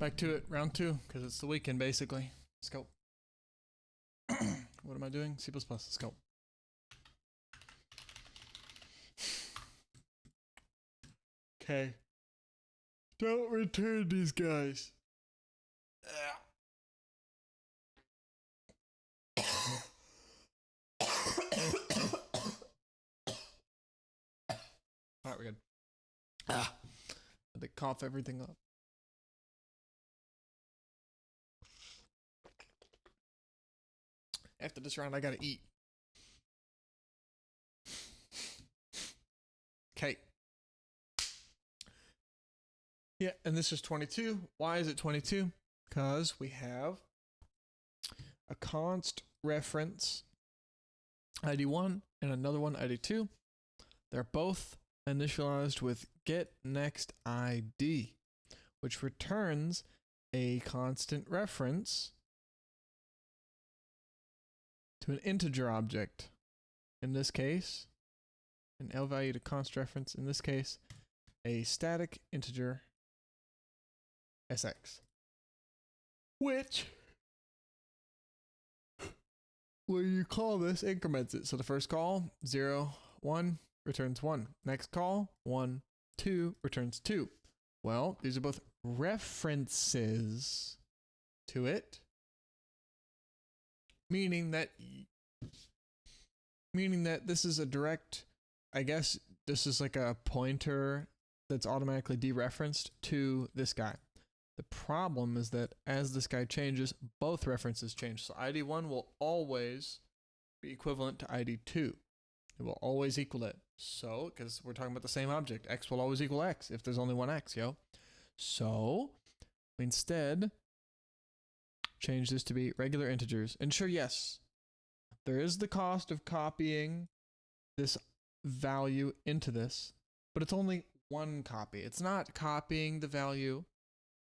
Back to it, round 2, because it's the weekend basically. Let's go. What am I doing? C++, let's go. Okay. Don't return these guys. Alright, we're good. Had to cough everything up. After this round, I gotta eat. Okay. Yeah, and this is 22. Why is it 22? Because we have a const reference ID1 and another one ID2. They're both initialized with getNextID, which returns a constant reference to an integer object. In this case, an L value to const reference. In this case, a static integer SX, which, when you call this, increments it. So the first call, 0, 1, returns 1. Next call, 1, 2, returns 2. Well, these are both references to it, meaning that this is a direct, I guess this is like a pointer that's automatically dereferenced to this guy. The problem is that as this guy changes, both references change. So ID1 will always be equivalent to ID2. It will always equal it. So, because we're talking about the same object, X will always equal X if there's only one X, yo. So, we instead change this to be regular integers. And sure, yes, there is the cost of copying this value into this, but it's only one copy. It's not copying the value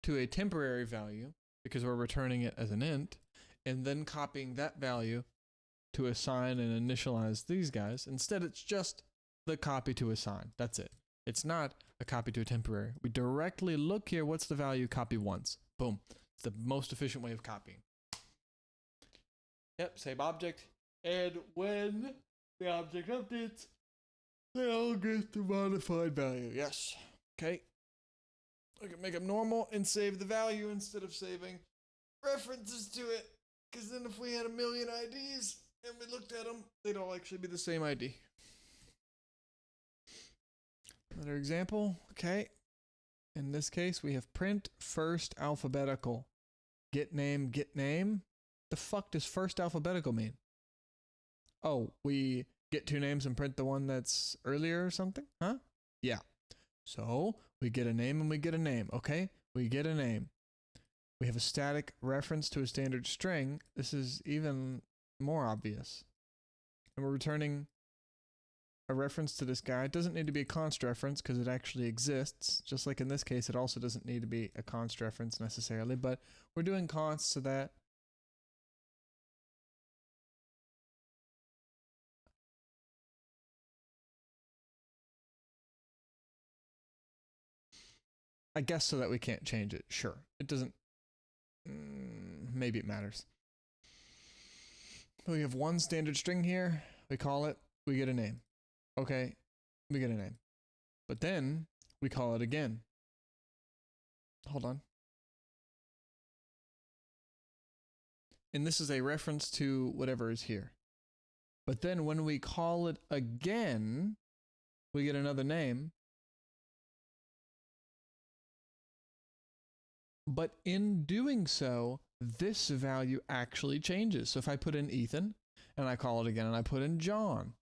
to a temporary value because we're returning it as an int, and then copying that value to assign and initialize these guys. Instead, it's just the copy to assign. That's it. It's not a copy to a temporary. We directly look here, what's the value, copy once. Boom. It's the most efficient way of copying. Yep, same object. And when the object updates, they all get the modified value. Yes. Okay. I can make them normal and save the value instead of saving references to it. Because then if we had a million IDs and we looked at them, they'd all actually be the same ID. Another example. Okay. In this case, we have print first alphabetical. Get name, get name. The fuck does first alphabetical mean? Oh, we get two names and print the one that's earlier or something? Huh? Yeah. So we get a name and we get a name. Okay, we get a name. We have a static reference to a standard string. This is even more obvious. And we're returning a reference to this guy. It doesn't need to be a const reference because it actually exists. Just like in this case, it also doesn't need to be a const reference necessarily, but we're doing const so that I guess so that we can't change it. Sure. It doesn't. Maybe it matters. We have one standard string here. We call it. We get a name. Okay. We get a name. But then we call it again. Hold on. And this is a reference to whatever is here. But then when we call it again, we get another name. But in doing so, this value actually changes. So if I put in Ethan and I call it again and I put in John,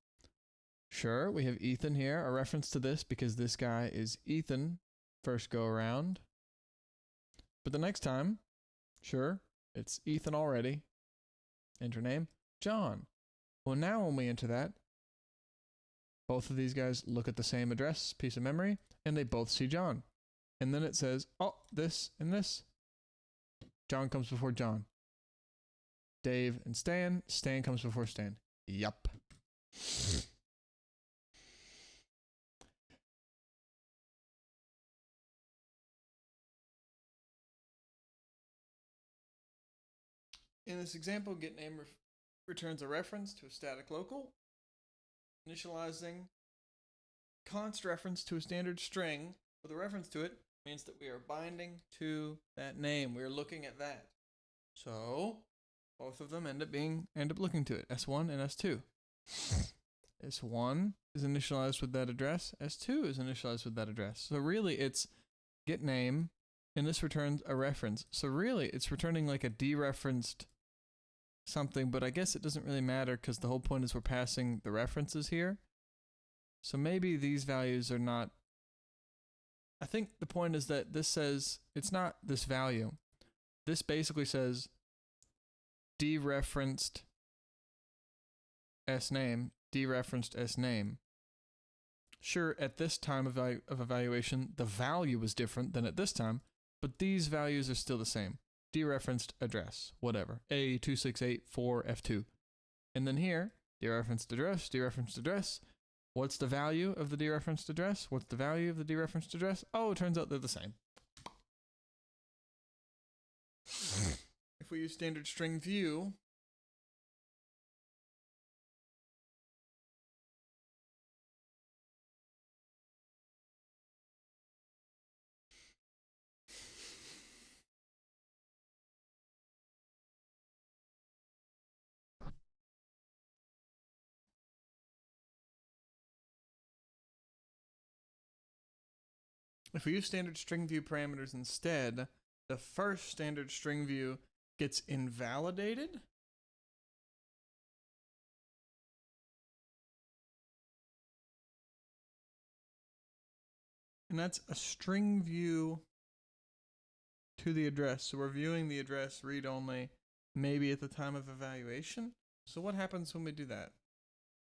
sure, we have Ethan here, a reference to this because this guy is Ethan first go around. But the next time, sure, it's Ethan already. Enter name, John. Well, now when we enter that, both of these guys look at the same address, piece of memory, and they both see John. And then it says, oh, this and this. John comes before John. Dave and Stan. Stan comes before Stan. Yup. In this example, getName returns a reference to a static local, initializing const reference to a standard string with a reference to it means that we are binding to that name. We are looking at that. So both of them end up looking to it. S1 and S2. S1 is initialized with that address. S2 is initialized with that address. So really it's getName, and this returns a reference. So really it's returning like a dereferenced something, but I guess it doesn't really matter because the whole point is we're passing the references here. So maybe these values are not. I think the point is that this says it's not this value. This basically says dereferenced sname, dereferenced sname. Sure, at this time of evaluation, the value was different than at this time, but these values are still the same. Dereferenced address, whatever, A2684F2. And then here, dereferenced address. What's the value of the dereferenced address? What's the value of the dereferenced address? Oh, it turns out they're the same. If we use standard string view, if we use standard string view parameters instead, the first standard string view gets invalidated. And that's a string view to the address. So we're viewing the address read only, maybe at the time of evaluation. So what happens when we do that?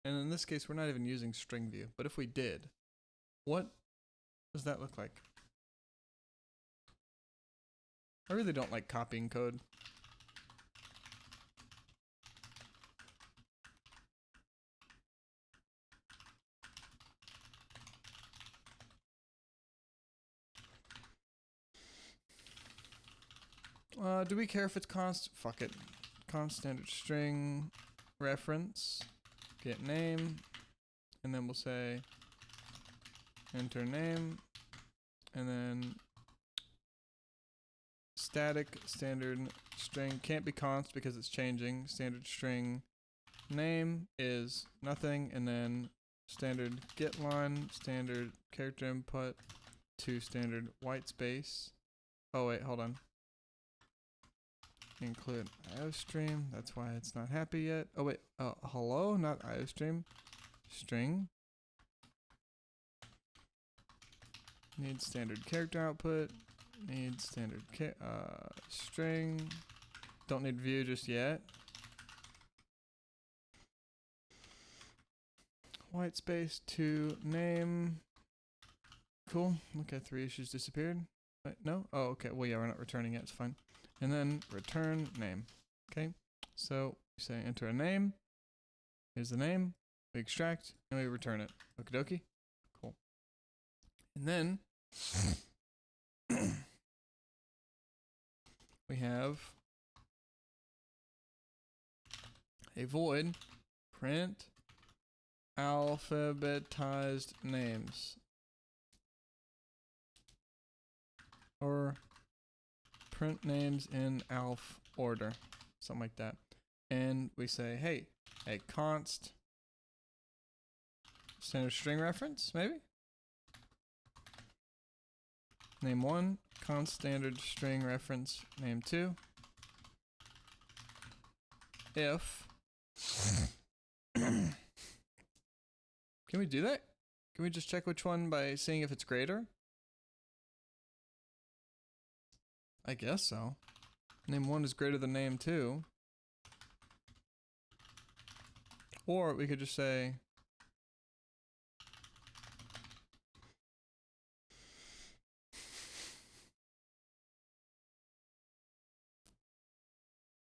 And in this case, we're not even using string view, but if we did, what does that look like? I really don't like copying code. Do we care if it's const? Fuck it. Const standard string reference getName, and then we'll say enter name, and then static standard string can't be const because it's changing. Standard string name is nothing, and then standard getLine, standard character input to standard white space. Oh wait, hold on. Include IOStream. That's why it's not happy yet. Oh wait, hello, not IOStream. String. Needs standard character output. Needs standard string. Don't need view just yet. White space to name. Cool. Okay, 3 issues disappeared. Wait, no? Oh, okay. Well, yeah, we're not returning it. It's fine. And then return name. Okay. So we say enter a name. Here's the name. We extract and we return it. Okie dokie. Cool. And then we have a void print alphabetized names, or print names in alph order, something like that. And we say, hey, a const standard string reference, maybe? Name 1, const standard string reference, name 2. If can we do that? Can we just check which one by seeing if it's greater? I guess so. Name 1 is greater than name 2. Or we could just say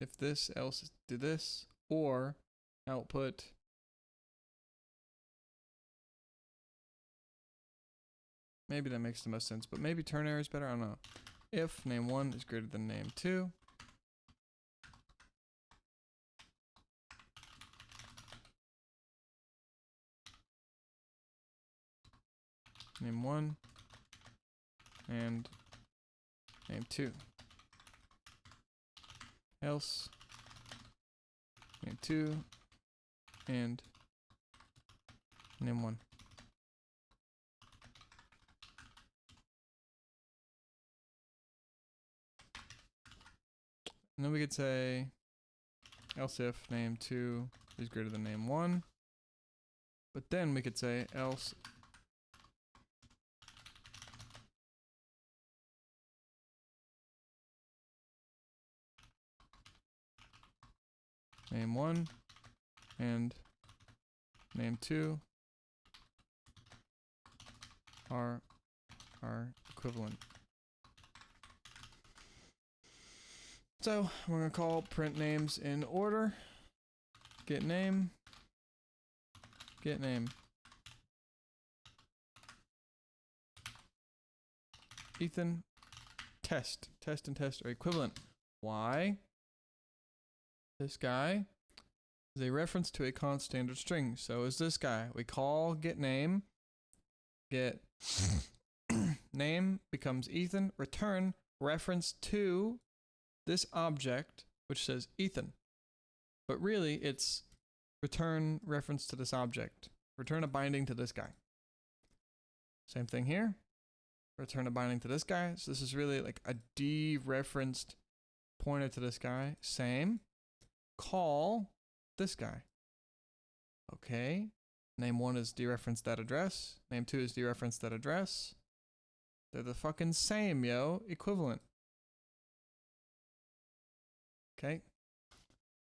if this, else do this, or output maybe that makes the most sense, but maybe ternary is better, I don't know. If name 1 is greater than name 2, name1 and name2. Else name2 and name1. And then we could say else if name2 is greater than name1. But then we could say else name1 and name2 are equivalent. So we're going to call print names in order. Get name. Get name. Ethan. Test. Test and test are equivalent. Why? This guy is a reference to a const standard string. So is this guy. We call get name. Get name becomes Ethan. Return reference to this object, which says Ethan. But really, it's return reference to this object. Return a binding to this guy. Same thing here. Return a binding to this guy. So this is really like a dereferenced pointer to this guy. Same. Call this guy. Okay. Name1 is dereference that address. Name2 is dereference that address. They're the fucking same, yo. Equivalent. Okay.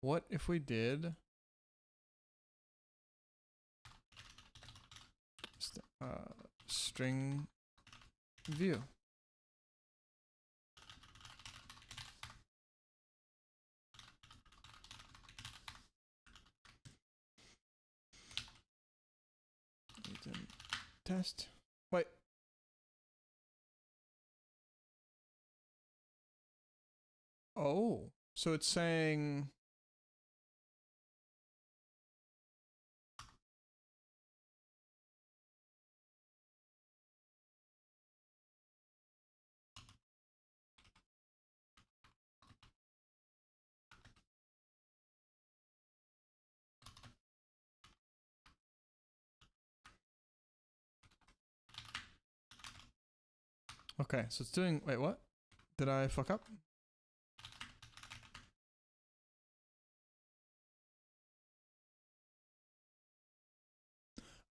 What if we did string view? Test. Wait. Oh, so it's saying okay, so it's doing, wait, what? Did I fuck up?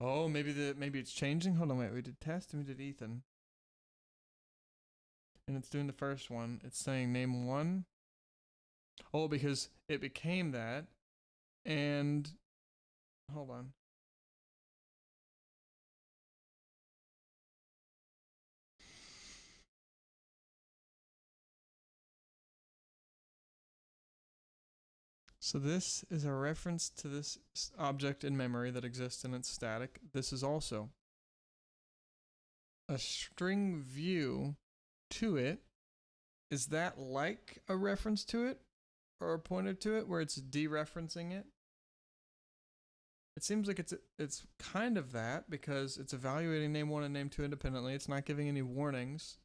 Oh, maybe it's changing. Hold on, wait. We did test and we did Ethan. And it's doing the first one. It's saying name1. Oh, because it became that. And hold on. So this is a reference to this object in memory that exists and it's static. This is also a string view to it. Is that like a reference to it or a pointer to it where it's dereferencing it? It seems like it's kind of that because it's evaluating name1 and name2 independently. It's not giving any warnings.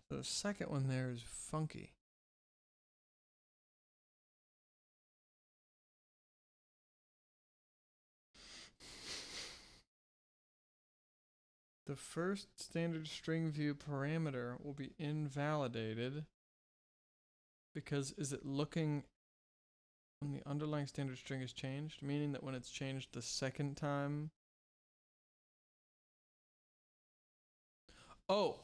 So the second one there is funky. The first standard string view parameter will be invalidated because is it looking when the underlying standard string is changed, meaning that when it's changed the second time. Oh,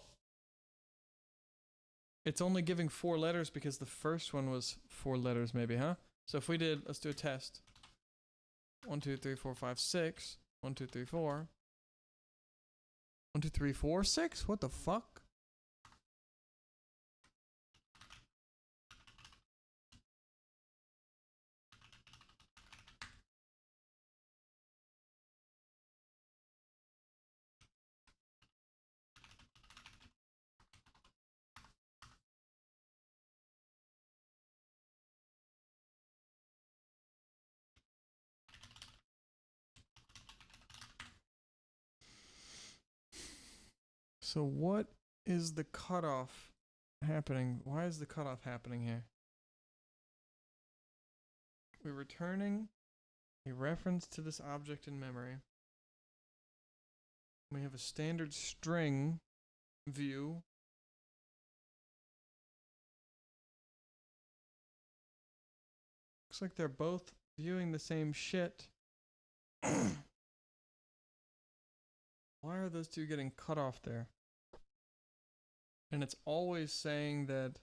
it's only giving 4 letters because the first one was 4 letters maybe, huh? So if we did, let's do a test. 1, 2, 3, 4, 5, 6. 1, 2, 3, 4. 1, 2, 3, 4, 6? What the fuck? So what is the cutoff happening? Why is the cutoff happening here? We're returning a reference to this object in memory. We have a standard string view. Looks like they're both viewing the same shit. Why are those two getting cut off there? And it's always saying that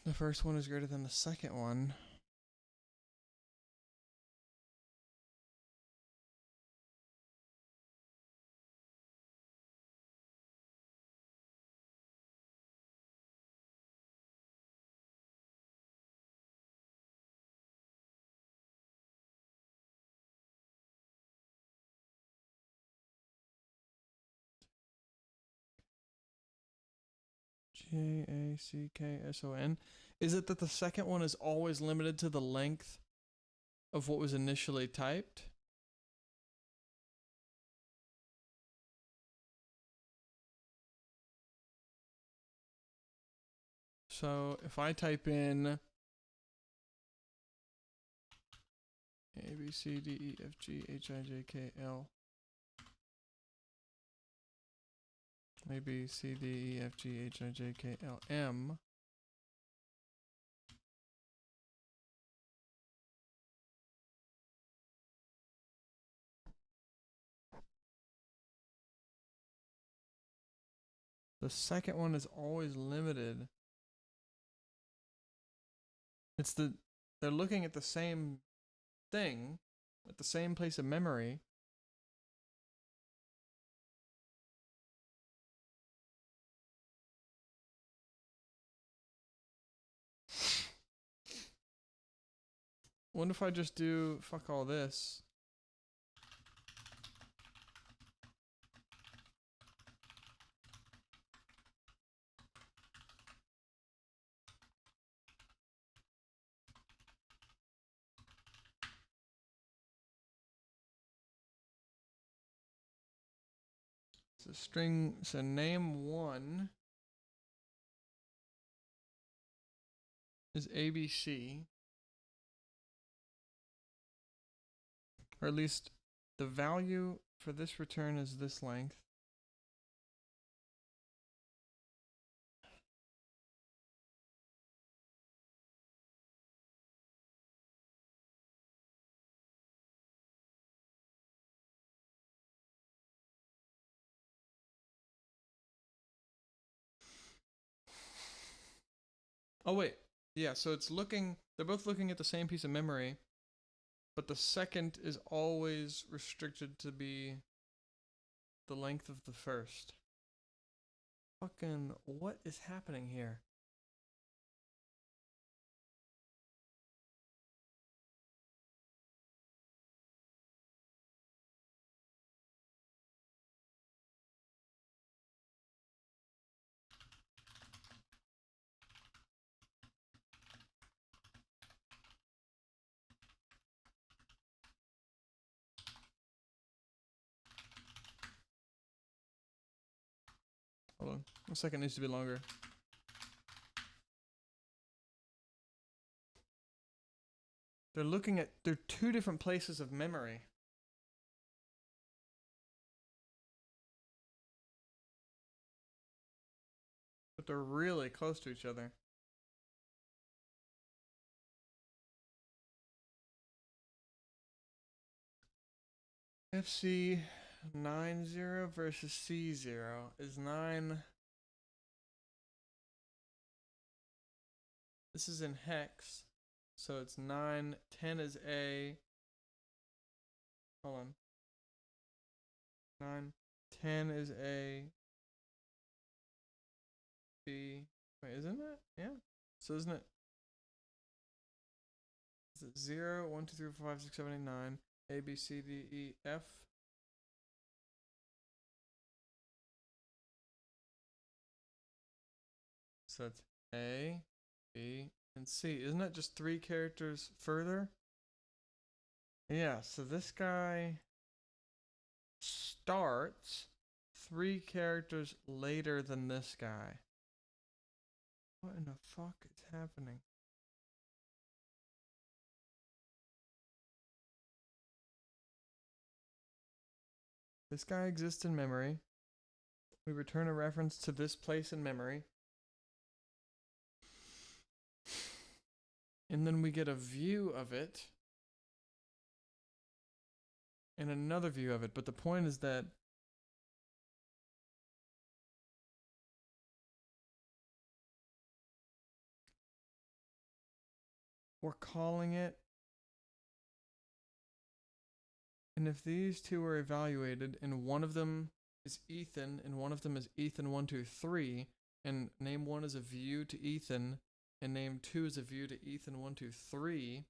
the first one is greater than the second one. JACKSON. Is it that the second one is always limited to the length of what was initially typed? So if I type in A, B, C, D, E, F, G, H, I, J, K, L, maybe C, D, E, F, G, H, I, J, K, L, M. The second one is always limited. They're looking at the same thing at the same place of memory. What if I just do fuck all this? So string, so name one is ABC, or at least the value for this return is this length. Oh wait, yeah, so it's looking, they're both looking at the same piece of memory, but the second is always restricted to be the length of the first. Fucking, what is happening here? Hold on, a second needs to be longer. They're looking at, they're two different places of memory. But they're really close to each other. FC 90 versus C0 is 9. This is in hex, so it's 9. 10 is A. Hold on. 10 is a B. Wait, isn't it? Yeah. So isn't it? Is it 0, 1, 2, 3, 4, 5, 6, 7, 8, 9, A, B, C, D, E, F? So that's A, B, and C. Isn't that just 3 characters further? Yeah, so this guy starts 3 characters later than this guy. What in the fuck is happening? This guy exists in memory. We return a reference to this place in memory. And then we get a view of it. And another view of it. But the point is that we're calling it. And if these two are evaluated and one of them is Ethan and one of them is Ethan 1, 2, 3, and name 1 is a view to Ethan and name 2 is a view to Ethan 1, 2, 3,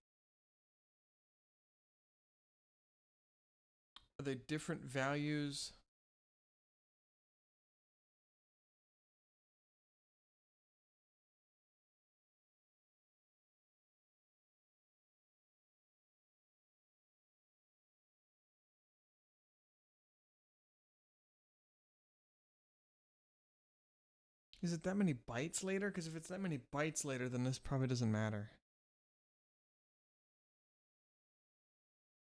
are they different values? Is it that many bytes later? Because if it's that many bytes later, then this probably doesn't matter.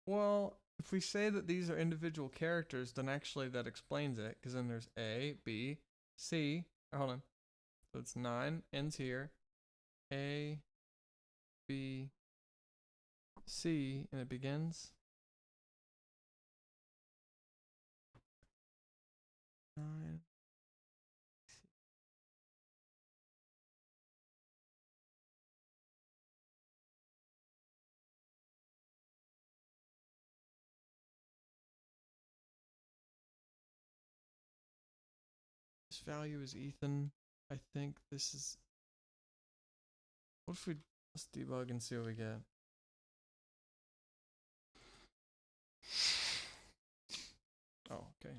Well, if we say that these are individual characters, then actually that explains it. Because then there's A, B, C. Hold on. So it's 9, ends here. A, B, C, and it begins. 9. This value is Ethan. I think this is. What if we let's debug and see what we get? Oh, okay.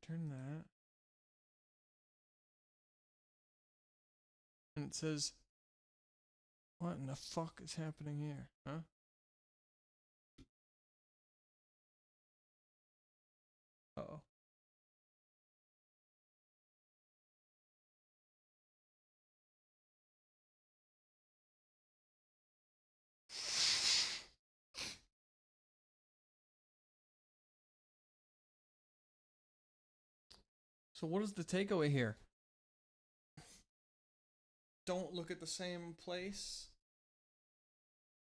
Return that. And it says, what in the fuck is happening here? Huh? Uh-oh. So what is the takeaway here? Don't look at the same place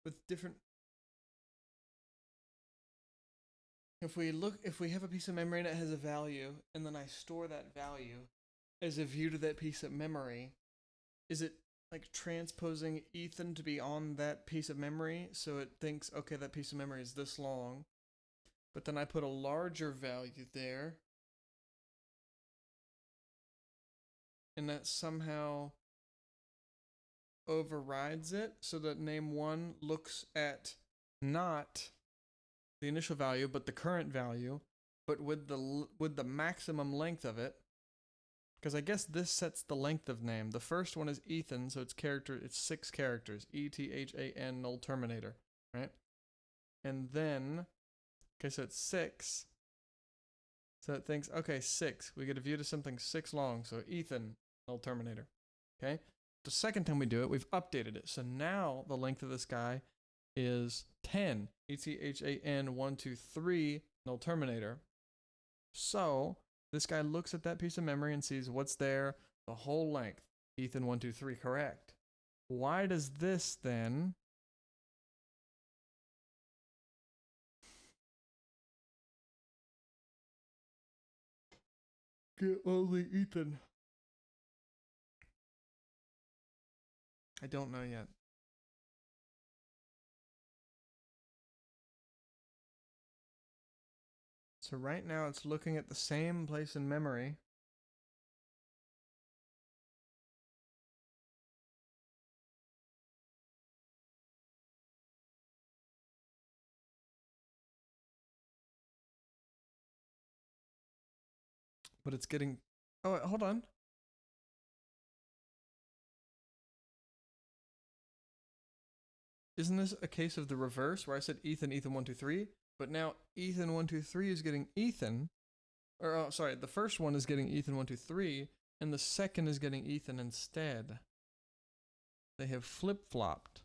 with different. If we have a piece of memory that has a value, and then I store that value as a view to that piece of memory, is it like transposing Ethan to be on that piece of memory so it thinks, okay, that piece of memory is this long, but then I put a larger value there, and that somehow overrides it so that name 1 looks at not the initial value but the current value, but with the maximum length of it, because I guess this sets the length of name. The first one is Ethan, so it's 6 characters, ETHAN null terminator, right? And then okay, so it's 6, so it thinks, okay, 6, we get a view to something 6 long, so Ethan null terminator. Okay, the second time we do it, we've updated it. So now the length of this guy is 10. ETHAN 1, 2, 3 null terminator. So This guy looks at that piece of memory and sees what's there, the whole length. Ethan 123, correct. Why does this then get only Ethan? I don't know yet. So right now it's looking at the same place in memory. But it's getting... Oh, wait, hold on. Isn't this a case of the reverse where I said Ethan 123, but now Ethan 123 is getting Ethan, or oh, sorry, the first one is getting Ethan 123, and the second is getting Ethan instead. They have flip-flopped.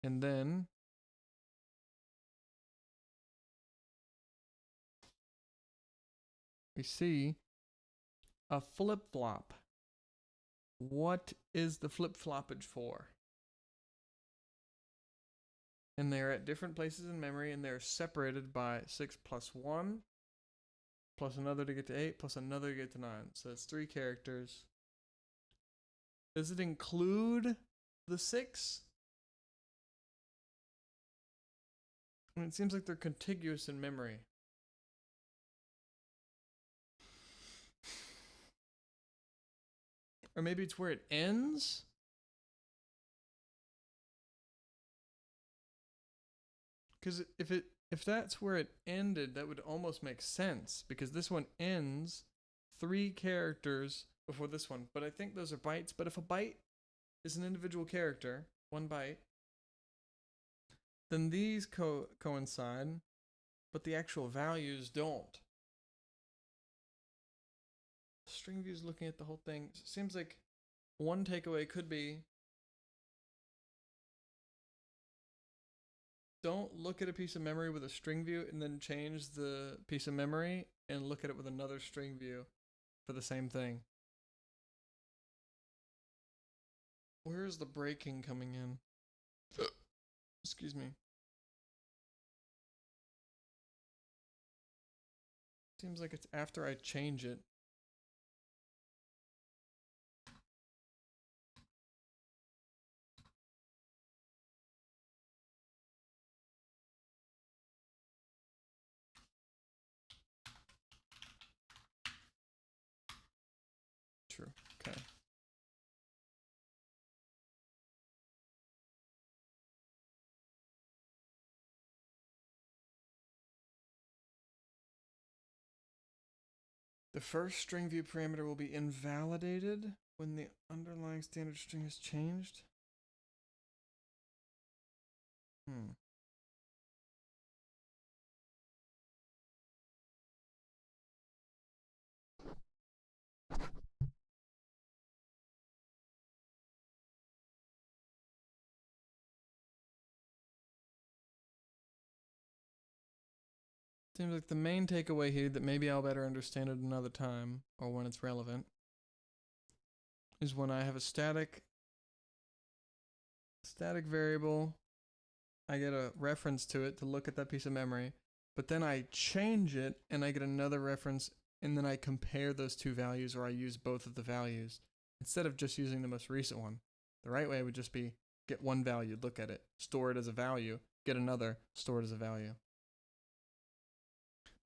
And then we see a flip-flop. What is the flip-floppage for? And they're at different places in memory, and they're separated by 6 plus 1, plus another to get to 8, plus another to get to 9. So it's 3 characters. Does it include the 6? I mean, it seems like they're contiguous in memory. Or maybe it's where it ends? Because if that's where it ended, that would almost make sense. Because this one ends 3 characters before this one. But I think those are bytes. But if a byte is an individual character, 1 byte, then these coincide, but the actual values don't. String view is looking at the whole thing. So it seems like one takeaway could be, don't look at a piece of memory with a string view and then change the piece of memory and look at it with another string view for the same thing. Where is the breaking coming in? Excuse me. Seems like it's after I change it. True. Okay. The first string view parameter will be invalidated when the underlying standard string is changed. Seems like the main takeaway here that maybe I'll better understand it another time or when it's relevant is when I have a static variable, I get a reference to it to look at that piece of memory, but then I change it and I get another reference, and then I compare those 2 values, or I use both of the values instead of just using the most recent one. The right way would just be get 1 value, look at it, store it as a value, get another, store it as a value.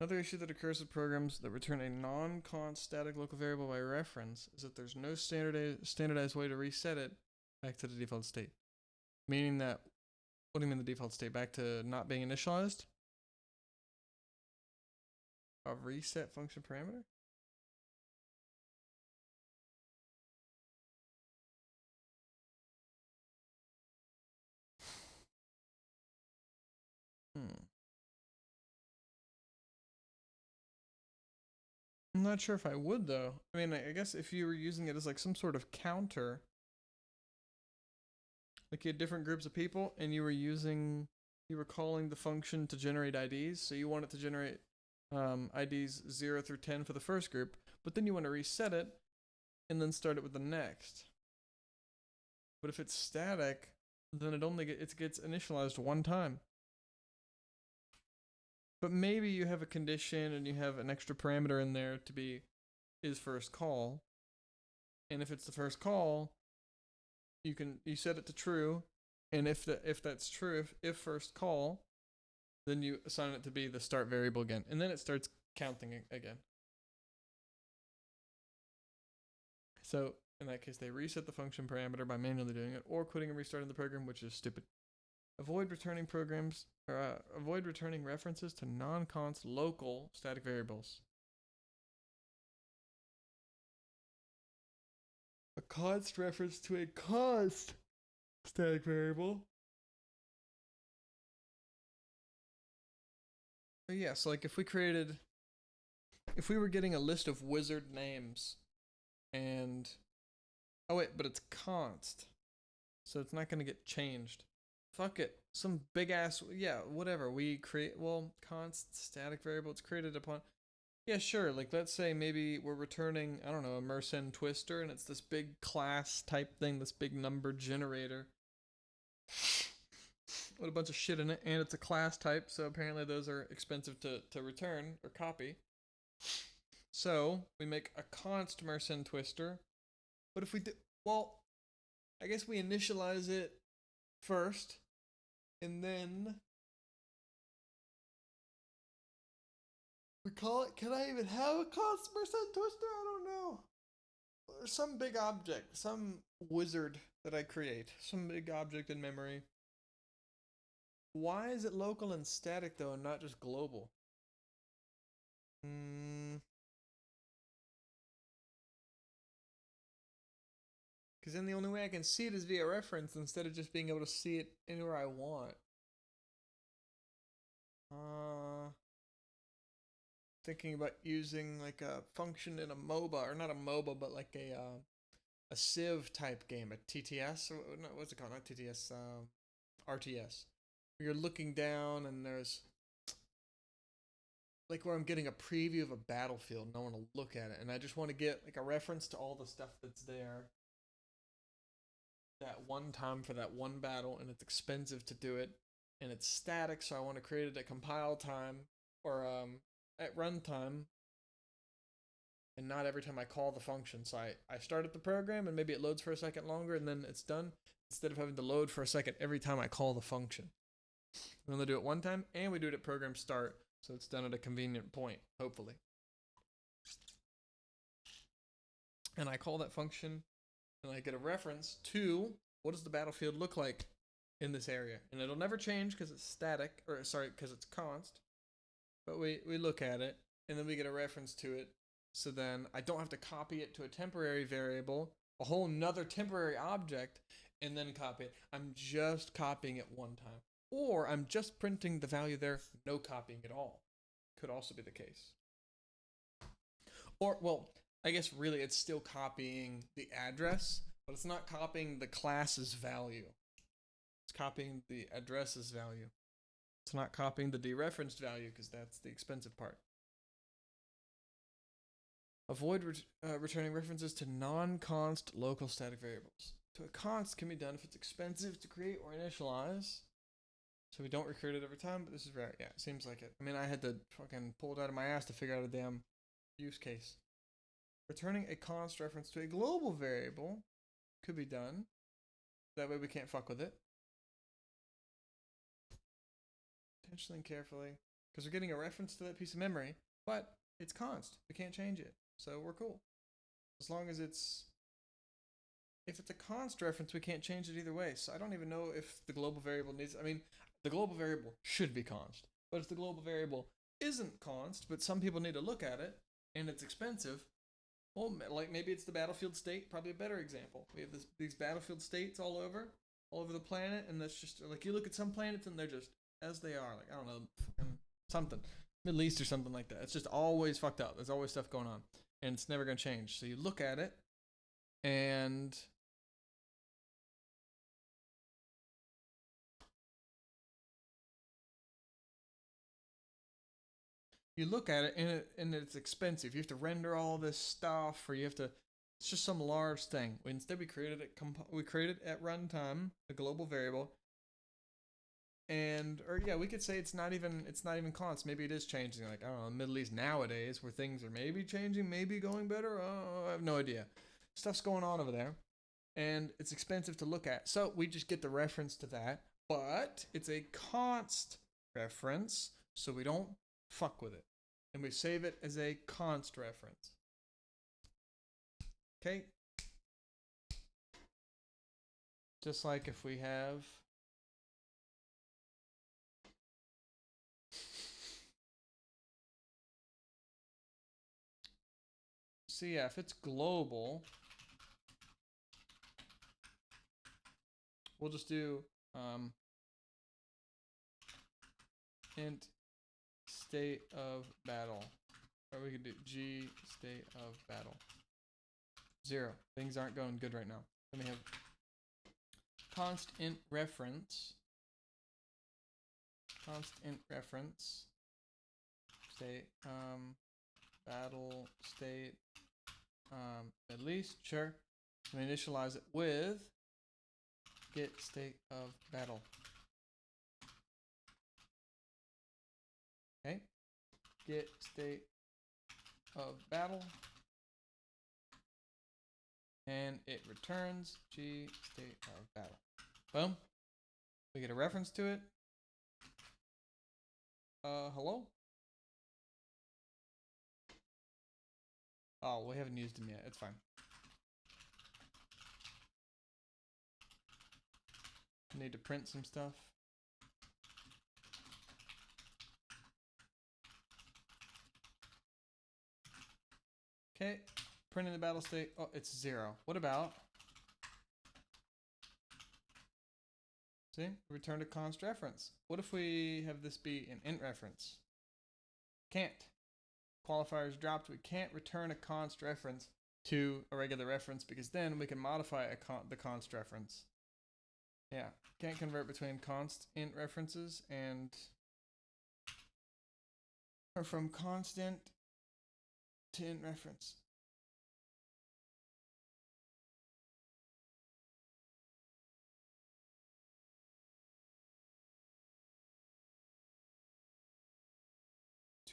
Another issue that occurs with programs that return a non-const static local variable by reference is that there's no standardized way to reset it back to the default state. Meaning that, what do you mean the default state? Back to not being initialized? A reset function parameter? I'm not sure if I would, though. I mean, I guess if you were using it as like some sort of counter, like you had different groups of people and you were calling the function to generate IDs, so you want it to generate IDs 0 through 10 for the first group, but then you want to reset it and then start it with the next. But if it's static, then it gets initialized one time. But maybe you have a condition and you have an extra parameter in there to be is first call. And if it's the first call, you set it to true, and if that's true, if first call, then you assign it to be the start variable again, and then it starts counting again. So in that case, they reset the function parameter by manually doing it or quitting and restarting the program, which is stupid. Avoid returning references to non-const local static variables. A const reference to a const static variable. But yeah, so like if we were getting a list of wizard names and, oh wait, but it's const, so it's not going to get changed. Fuck it, some big ass, yeah, whatever, we create, well, const static variable, it's created upon, yeah, sure, like let's say maybe we're returning, I don't know, a Mersenne twister, and it's this big class type thing, this big number generator with a bunch of shit in it, and it's a class type, so apparently those are expensive to return or copy. So we make a const Mersenne twister, but if we do, well, I guess we initialize it first, and then we call it, can I even have a const Mersenne twister? I don't know. There's some big object, some wizard that I create, some big object in memory. Why is it local and static though, and not just global? Because then the only way I can see it is via reference instead of just being able to see it anywhere I want. Thinking about using like a function in a MOBA, or not a MOBA, but like a Civ type game, a TTS, or no, what's it called? Not TTS, RTS. You're looking down and there's like where I'm getting a preview of a battlefield and I want to look at it, and I just want to get like a reference to all the stuff that's there that one time for that one battle, and it's expensive to do it, and it's static, so I want to create it at compile time or at runtime, and not every time I call the function. So I start at the program and maybe it loads for a second longer and then it's done, instead of having to load for a second every time I call the function. We only do it one time, and we do it at program start, so it's done at a convenient point, hopefully. And I call that function, and I get a reference to what does the battlefield look like in this area. And it'll never change because it's static, or sorry, because it's const. But we look at it, and then we get a reference to it. So then I don't have to copy it to a temporary variable, a whole nother temporary object, and then copy it. I'm just copying it one time. Or I'm just printing the value there, no copying at all. Could also be the case. Or, well, I guess really it's still copying the address, but it's not copying the class's value. It's copying the address's value. It's not copying the dereferenced value, because that's the expensive part. Avoid returning references to non-const local static variables. To a const can be done if it's expensive to create or initialize. So we don't recurse it every time, but this is rare. Yeah, it seems like it. I mean, I had to fucking pull it out of my ass to figure out a damn use case. Returning a const reference to a global variable could be done. That way we can't fuck with it. Intentionally and carefully. Because we're getting a reference to that piece of memory, but it's const. We can't change it. So we're cool. As long as it's... If it's a const reference, we can't change it either way. So I don't even know if the global variable needs... I mean, the global variable should be const. But if the global variable isn't const, but some people need to look at it, and it's expensive, well, like maybe it's the battlefield state, probably a better example. We have these battlefield states all over the planet, and that's just, like, you look at some planets and they're just as they are. Like, I don't know, something. Middle East or something like that. It's just always fucked up. There's always stuff going on. And it's never going to change. So you look at it, and... you look at it and it's expensive. You have to render all this stuff, or you have to. It's just some large thing. Instead, we created at runtime a global variable, and or yeah, we could say it's not even const. Maybe it is changing. Like I don't know, Middle East nowadays, where things are maybe changing, maybe going better. I have no idea. Stuff's going on over there, and it's expensive to look at. So we just get the reference to that, but it's a const reference, so we don't fuck with it, and we save it as a const reference. Okay. Just like if we have if it's global, we'll just do int state of battle, or we could do g state of battle 0. Things aren't going good right now. Then we have const int reference state battle state at least sure. We initialize it with get state of battle. Okay, get state of battle, and it returns g state of battle. Boom. We get a reference to it. Hello? Oh, we haven't used him yet. It's fine. Need to print some stuff. Okay, printing the battle state. Oh, it's 0. What about? See, return to const reference. What if we have this be an int reference? Can't. Qualifiers dropped. We can't return a const reference to a regular reference because then we can modify the const reference. Yeah, can't convert between const int references and or from constant to int reference.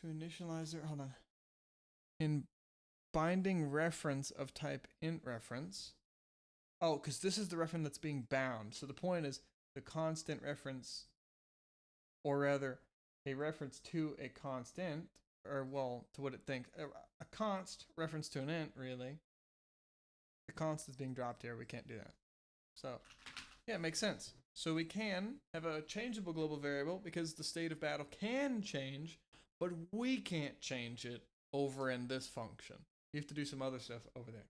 To initialize it, hold on. In binding reference of type int reference. Oh, because this is the reference that's being bound. So the point is the constant reference, or rather a reference to a constant, or well, to what it thinks. A const reference to an int, really. The const is being dropped here. We can't do that. So yeah, it makes sense. So we can have a changeable global variable because the state of battle can change, but we can't change it over in this function. You have to do some other stuff over there.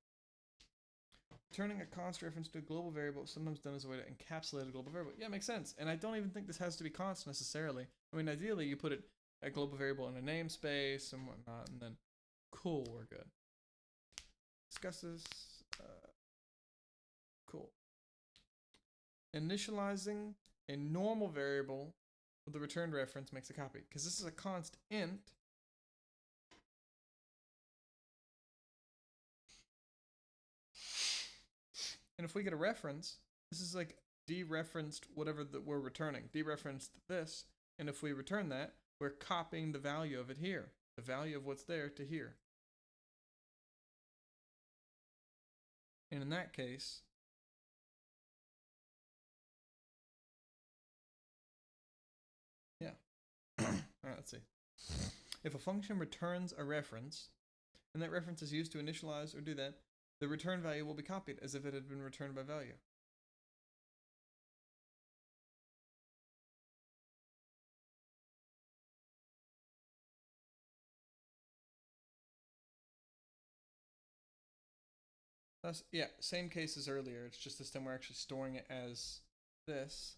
Turning a const reference to a global variable is sometimes done as a way to encapsulate a global variable. Yeah, it makes sense. And I don't even think this has to be const necessarily. I mean, ideally, you put a global variable in a namespace and whatnot, and then cool, we're good. Discuss this. Cool. Initializing a normal variable with the returned reference makes a copy. Because this is a const int. And if we get a reference, this is like dereferenced whatever that we're returning. Dereferenced this. And if we return that, we're copying the value of it here. The value of what's there to here. And in that case, yeah. All right, let's see. If a function returns a reference, and that reference is used to initialize or do that, the return value will be copied as if it had been returned by value. Thus, yeah, same case as earlier. It's just this time we're actually storing it as this.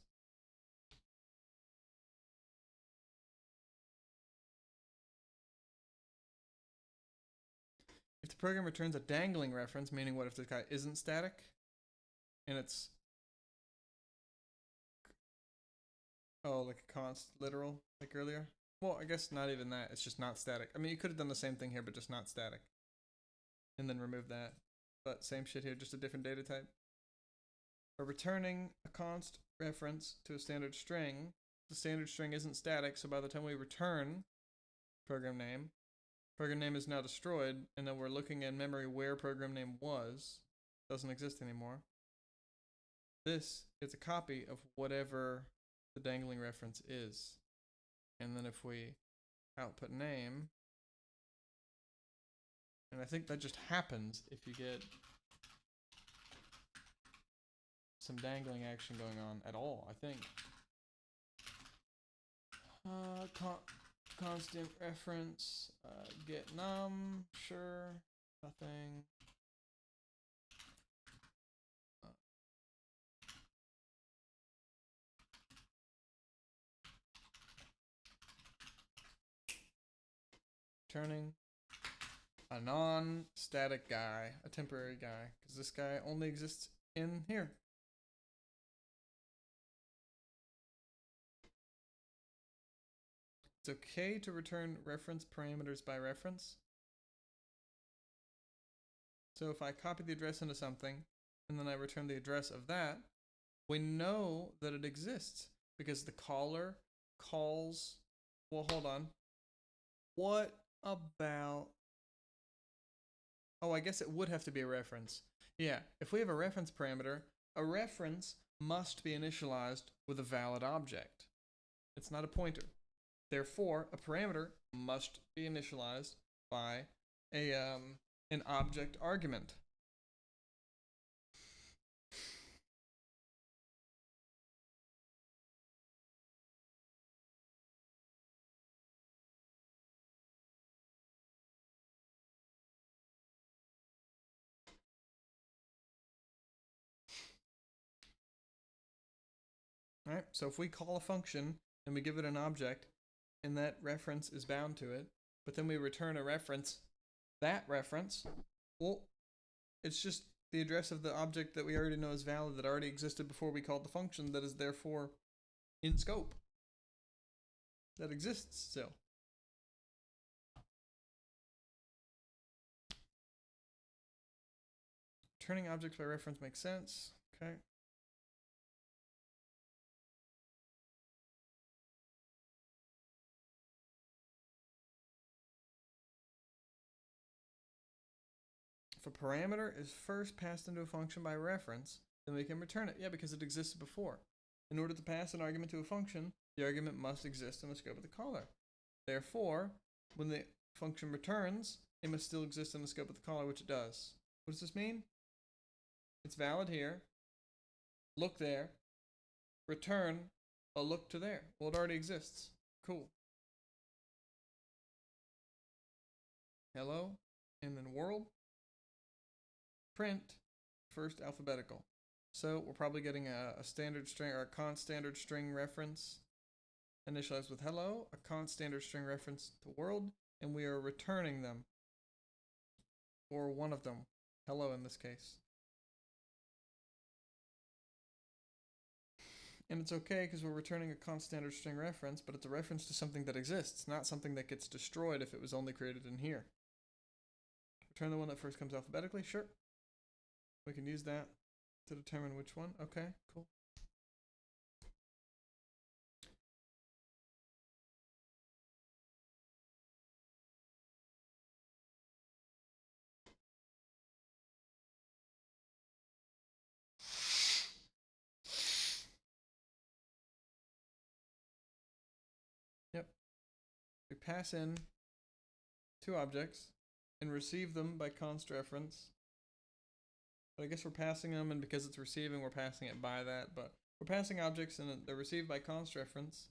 If the program returns a dangling reference, meaning what if this guy isn't static, and it's like a const literal, like earlier. well, I guess not even that. It's just not static. I mean, you could have done the same thing here, but just not static. And then remove that. But same shit here, just a different data type. We're returning a const reference to a standard string. The standard string isn't static, so by the time we return program name is now destroyed, and then we're looking in memory where program name was. Doesn't exist anymore. This is a copy of whatever the dangling reference is. And then if we output name, and I think that just happens if you get some dangling action going on at all, I think. Constant reference, get num, sure, nothing. Turning a non-static guy, a temporary guy, because this guy only exists in here. It's okay to return reference parameters by reference. So if I copy the address into something, and then I return the address of that, we know that it exists because the caller calls. Well, hold on. What about... Oh, I guess it would have to be a reference. Yeah, if we have a reference parameter, a reference must be initialized with a valid object. It's not a pointer. Therefore, a parameter must be initialized by an object argument. All right, so if we call a function and we give it an object, and that reference is bound to it, but then we return a reference, that reference, well, it's just the address of the object that we already know is valid, that already existed before we called the function, that is therefore in scope. That exists still. Turning objects by reference makes sense. Okay. If a parameter is first passed into a function by reference, then we can return it. Yeah, because it existed before. In order to pass an argument to a function, the argument must exist in the scope of the caller. Therefore, when the function returns, it must still exist in the scope of the caller, which it does. What does this mean? It's valid here. Look there. Return a look to there. Well, it already exists. Cool. Hello, and then world. Print first alphabetical. So we're probably getting a standard string or a const standard string reference initialized with hello, a const standard string reference to world, and we are returning them, or one of them, hello in this case. And it's okay because we're returning a const standard string reference, but it's a reference to something that exists, not something that gets destroyed if it was only created in here. Return the one that first comes alphabetically, sure. We can use that to determine which one. Okay, cool. Yep. We pass in two objects and receive them by const reference. But I guess we're passing them, and because it's receiving, we're passing it by that. But we're passing objects, and they're received by const reference.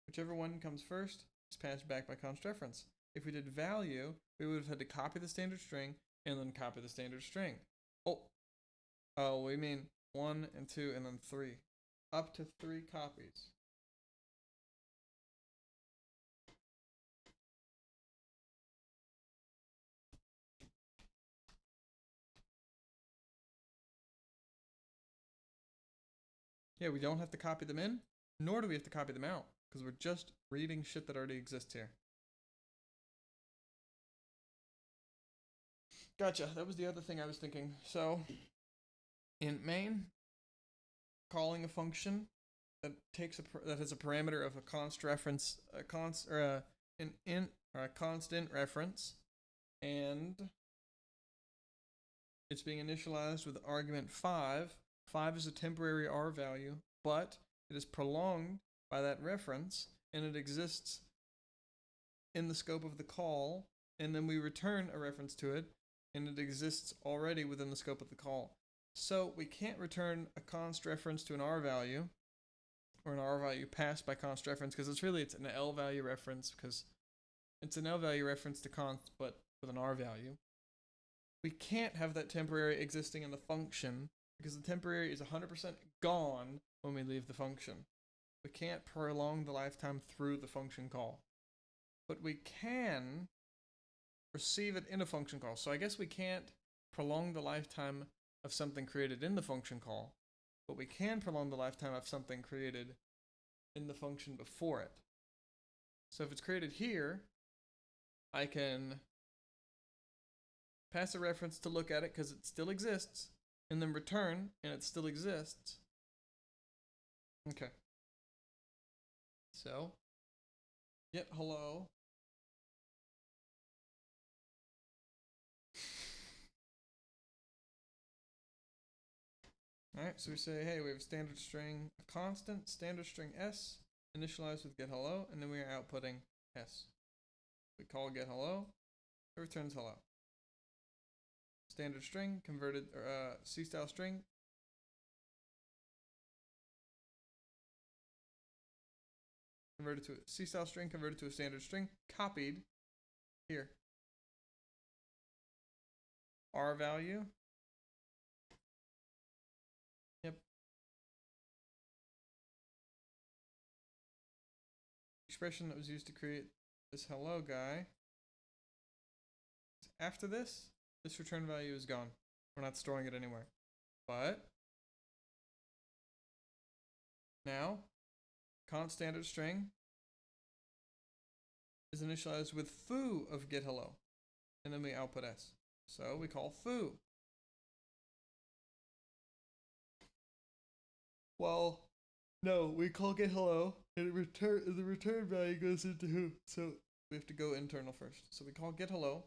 Whichever one comes first is passed back by const reference. If we did value, we would have had to copy the standard string and then copy the standard string. Oh, we mean 1 and 2 and then 3. Up to 3 copies. Yeah, we don't have to copy them in, nor do we have to copy them out. because we're just reading shit that already exists here. Gotcha. That was the other thing I was thinking. So, in main, calling a function that takes that has a parameter of a const reference, an int or a constant reference, and it's being initialized with argument 5. 5 is a temporary R value, but it is prolonged by that reference, and it exists in the scope of the call, and then we return a reference to it, and it exists already within the scope of the call. So we can't return a const reference to an R value, or an R value passed by const reference, because it's an L value reference, because it's an L value reference to const, but with an R value. We can't have that temporary existing in the function, because the temporary is 100% gone when we leave the function. We can't prolong the lifetime through the function call. But we can receive it in a function call. So I guess we can't prolong the lifetime of something created in the function call, but we can prolong the lifetime of something created in the function before it. So if it's created here, I can pass a reference to look at it because it still exists, and then return, and it still exists. Okay. So, get hello. Alright, so we say, hey, we have a standard string, a constant, standard string s, initialized with get hello, and then we are outputting s. We call get hello, it returns hello. Standard string, converted, C-style string. Converted to a C-style string, converted to a standard string, copied here. R value. Yep. Expression that was used to create this hello guy. After this return value is gone. We're not storing it anywhere. But now, const standard string is initialized with foo of get hello, and then we output s. So we call foo. Well, no, we call get hello, and the return value goes into who. So we have to go internal first. So we call get hello,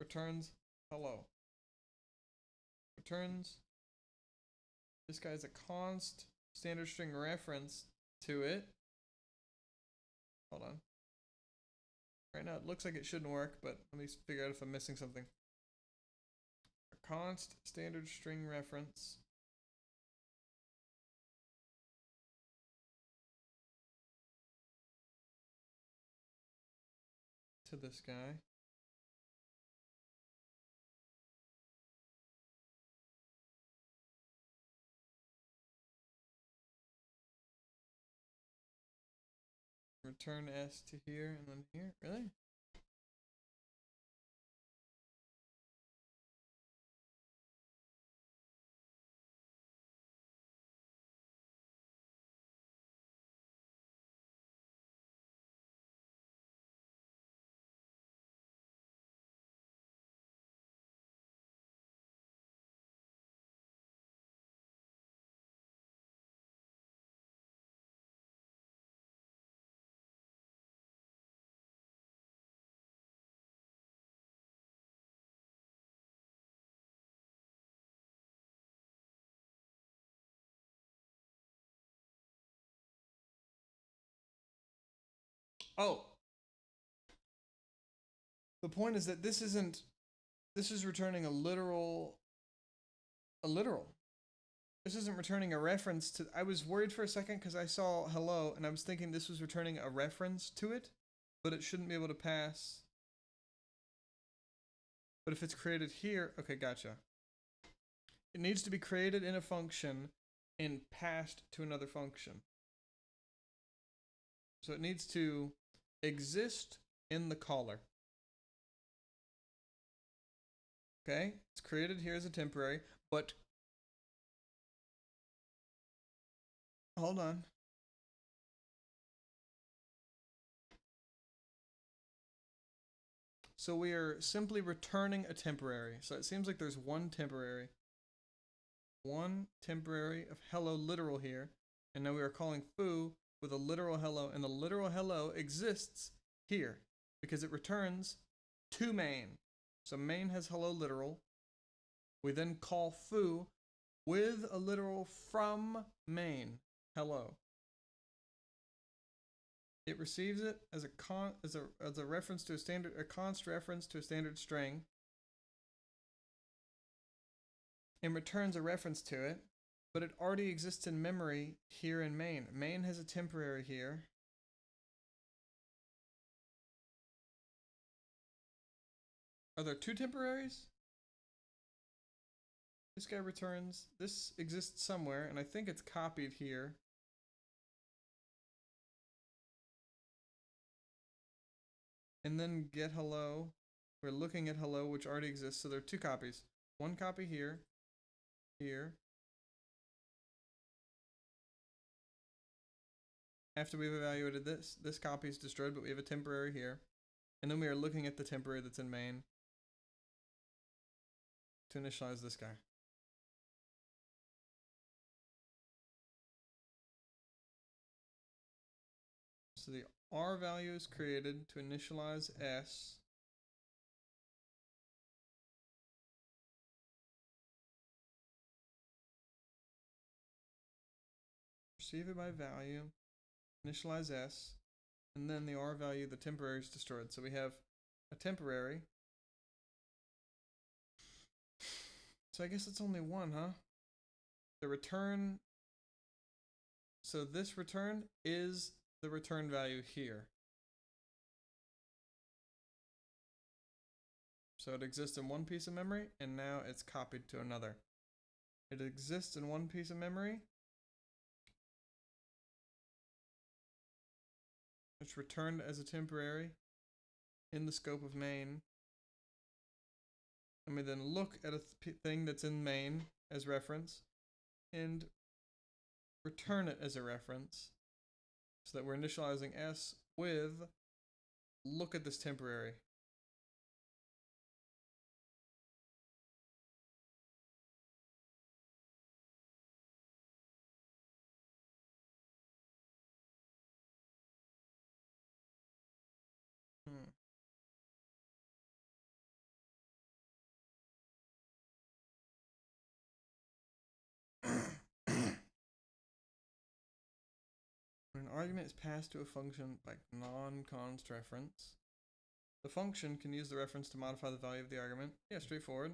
returns hello. Returns. This guy's a const standard string reference to it. Hold on. Right now it looks like it shouldn't work, but let me figure out if I'm missing something. A const standard string reference to this guy. Return s to here and then here. Really? Oh. The point is that this is returning a literal. This isn't returning a reference to. I was worried for a second because I saw hello and I was thinking this was returning a reference to it, but it shouldn't be able to pass. But if it's created here, okay, gotcha. It needs to be created in a function and passed to another function. So it needs to exist in the caller. Okay, it's created here as a temporary, but hold on. So we are simply returning a temporary. So it seems like there's one temporary of hello literal here. And now we are calling foo with a literal hello, and the literal hello exists here because it returns to main. So main has hello literal. We then call foo with a literal from main, hello. It receives it as a reference to a const reference to a standard string, and returns a reference to it, but it already exists in memory here in main. Main has a temporary here. Are there two temporaries? This guy returns, this exists somewhere, and I think it's copied here. And then get hello. We're looking at hello, which already exists, so there are two copies. One copy here, here. After we've evaluated this copy is destroyed, but we have a temporary here. And then we are looking at the temporary that's in main to initialize this guy. So the R value is created to initialize S. Receive it by value, initialize S, and then the R value, the temporary, is destroyed. So we have a temporary. So I guess it's only one, huh? The return. So this return is the return value here. So it exists in one piece of memory, and now it's copied to another. It exists in one piece of memory. It's returned as a temporary in the scope of main. And we then look at a thing that's in main as reference and return it as a reference so that we're initializing S with look at this temporary. When an argument is passed to a function by non-const reference, the function can use the reference to modify the value of the argument. Yeah, straightforward.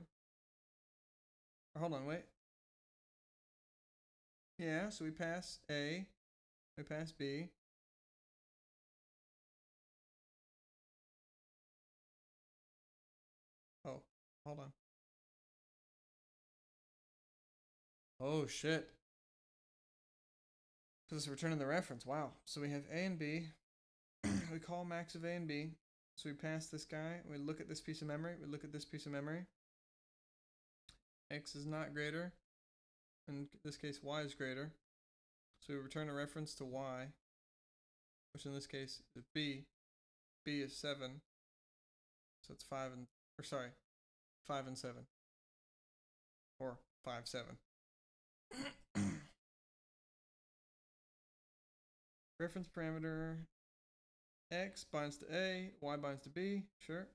Or hold on, wait. Yeah, so we pass A, we pass B. Oh, hold on. Oh, shit. Because it's returning the reference. Wow. So we have A and B. We call max of A and B. So we pass this guy. We look at this piece of memory. We look at this piece of memory. X is not greater. In this case, Y is greater. So we return a reference to Y, which in this case is B. B is 7. So it's 5 and, or sorry, 5 and 7. Or 5, 7. Reference parameter X binds to A, Y binds to B, sure.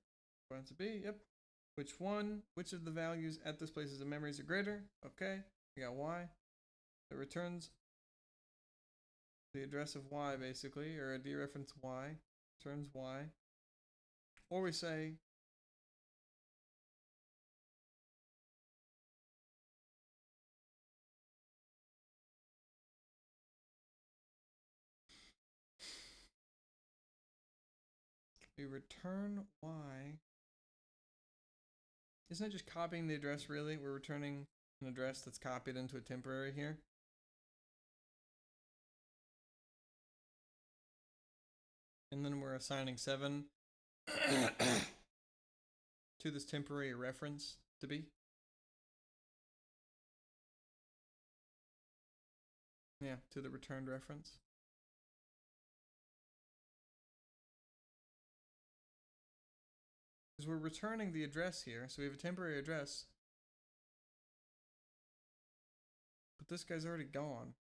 Binds to B, yep. Which of the values at this place is in memories are greater? Okay, we got Y. It returns the address of Y basically, or a dereference Y, returns Y. Or we say we return Y. Isn't it just copying the address really? We're returning an address that's copied into a temporary here. And then we're assigning 7 to this temporary reference to be. Yeah, to the returned reference. Because we're returning the address here, so we have a temporary address. But this guy's already gone.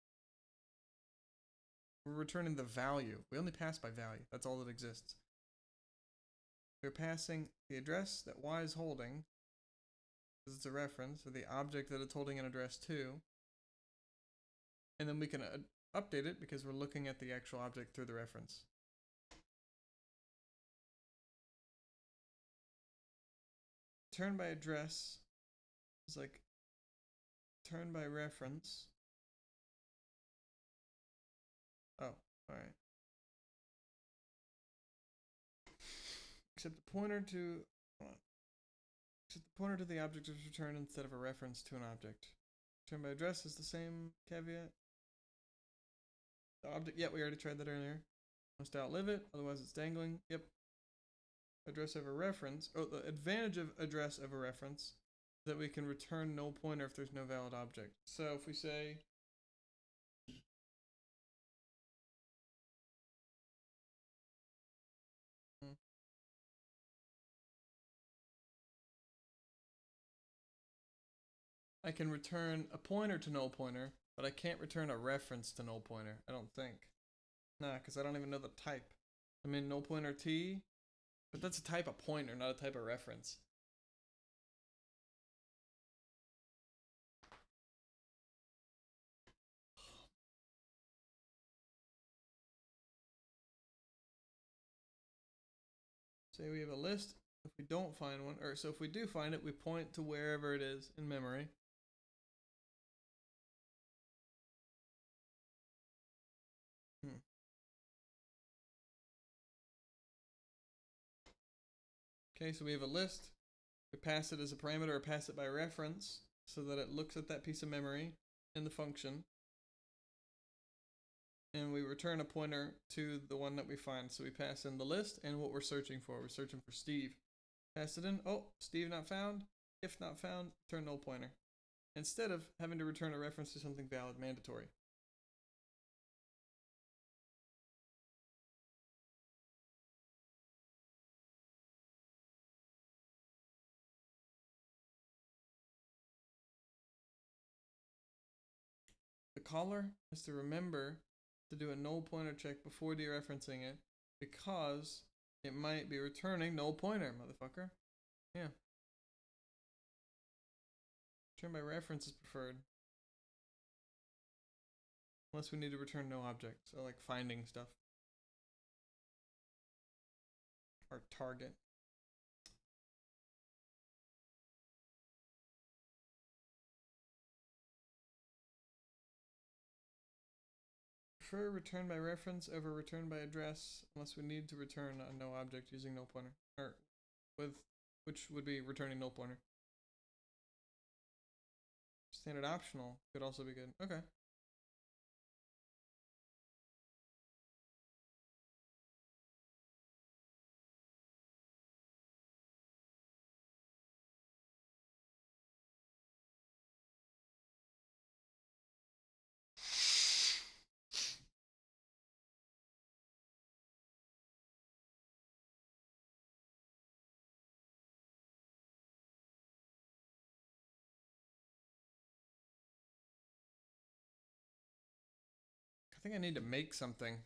We're returning the value. We only pass by value. That's all that exists. We're passing the address that y is holding, because it's a reference, or the object that it's holding an address to. And then we can update it because we're looking at the actual object through the reference. Turn by address is like turn by reference. Oh, alright. Except the pointer to the object is returned instead of a reference to an object. Turn by address is the same caveat. The object, yeah, we already tried that earlier. Must outlive it, otherwise it's dangling. Yep. Address of a reference. Oh, the advantage of address of a reference is that we can return null pointer if there's no valid object. So if we say I can return a pointer to null pointer, but I can't return a reference to null pointer, I don't think. Nah, because I don't even know the type. I mean, null pointer t, but that's a type of pointer, not a type of reference. Say we have a list. If we don't find one, or so if we do find it, we point to wherever it is in memory. Okay, so we have a list. We pass it as a parameter or pass it by reference so that it looks at that piece of memory in the function. And we return a pointer to the one that we find. So we pass in the list and what we're searching for. We're searching for Steve. Pass it in. Oh, Steve not found. If not found, return null pointer. Instead of having to return a reference to something valid, mandatory. The caller has to remember to do a null pointer check before dereferencing it because it might be returning null pointer, motherfucker. Yeah. Return by reference is preferred. Unless we need to return no object, so like finding stuff. Our target. Prefer return by reference over return by address unless we need to return a no object using null pointer. Or with which would be returning null pointer. Standard optional could also be good. Okay. I think I need to make something.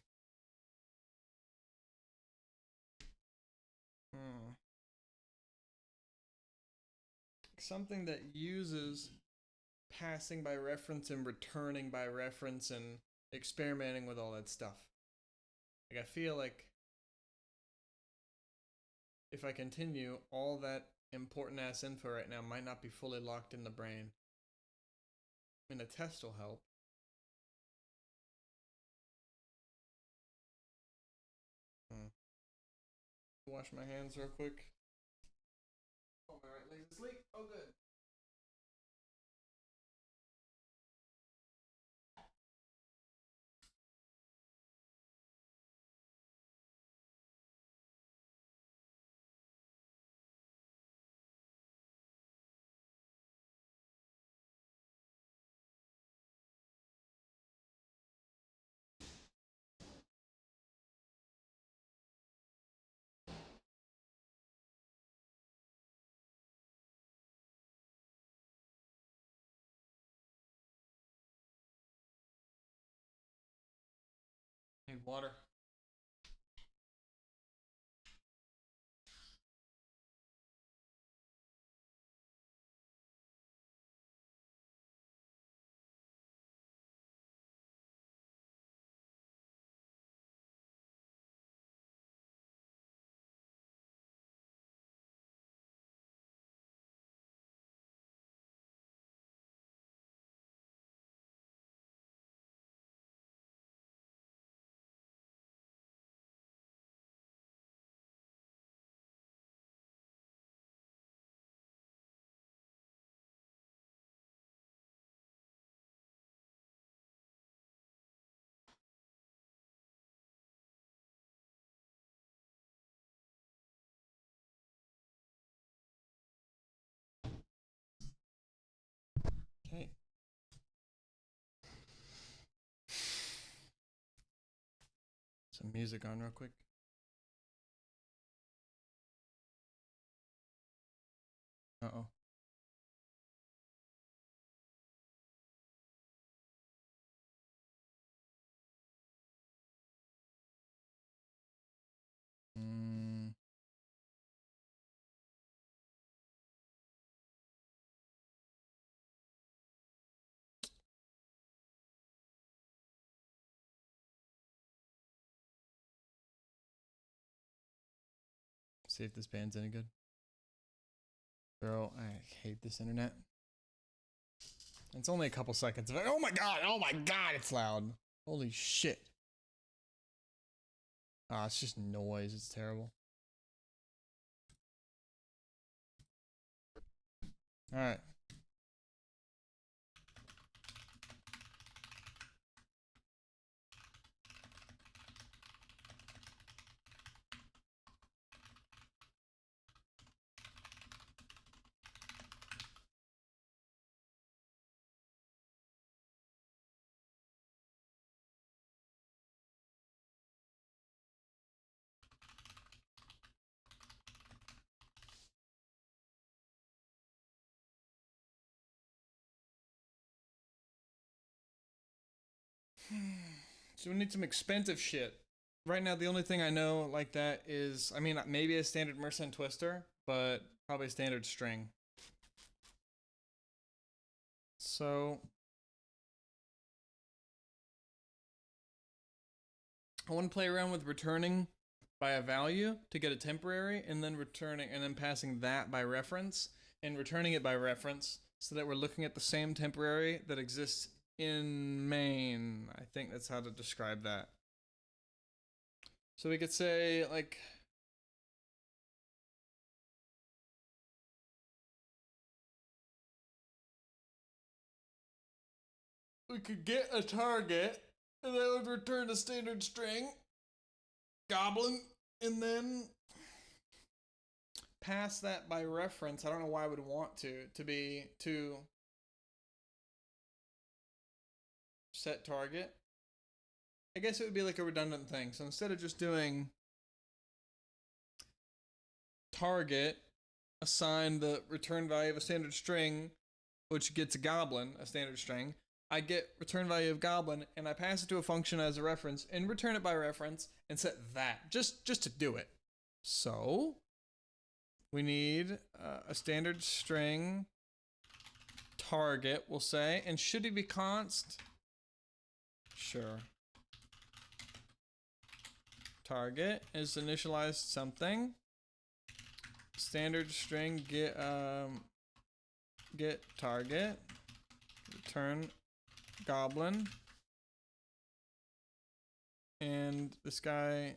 Something that uses passing by reference and returning by reference and experimenting with all that stuff. Like I feel like if I continue, all that important ass info right now might not be fully locked in the brain. I mean, a test will help. Wash my hands real quick. Oh, my right leg's asleep. Oh, good. Water. Okay. Some music on real quick. Uh-oh. See if this band's any good. Bro, I hate this internet. It's only a couple seconds. Oh my god, it's loud. Holy shit. Ah, it's just noise. It's terrible. Alright. So we need some expensive shit. Right now, the only thing I know like that is, I mean, maybe a standard Mersenne twister, but probably a standard string. So I want to play around with returning by a value to get a temporary, and then returning and then passing that by reference and returning it by reference so that we're looking at the same temporary that exists in main. I think that's how to describe that. So we could say like we could get a target and that would return a standard string goblin and then pass that by reference. I don't know why I would want to be to set target. I guess it would be like a redundant thing. So instead of just doing target, assign the return value of a standard string, which gets a goblin, a standard string, I get return value of goblin, and I pass it to a function as a reference, and return it by reference, and set that, just to do it. So, we need a standard string target, we'll say, and should it be const? Sure. Target is initialized something. Standard string get target, return goblin, and this guy,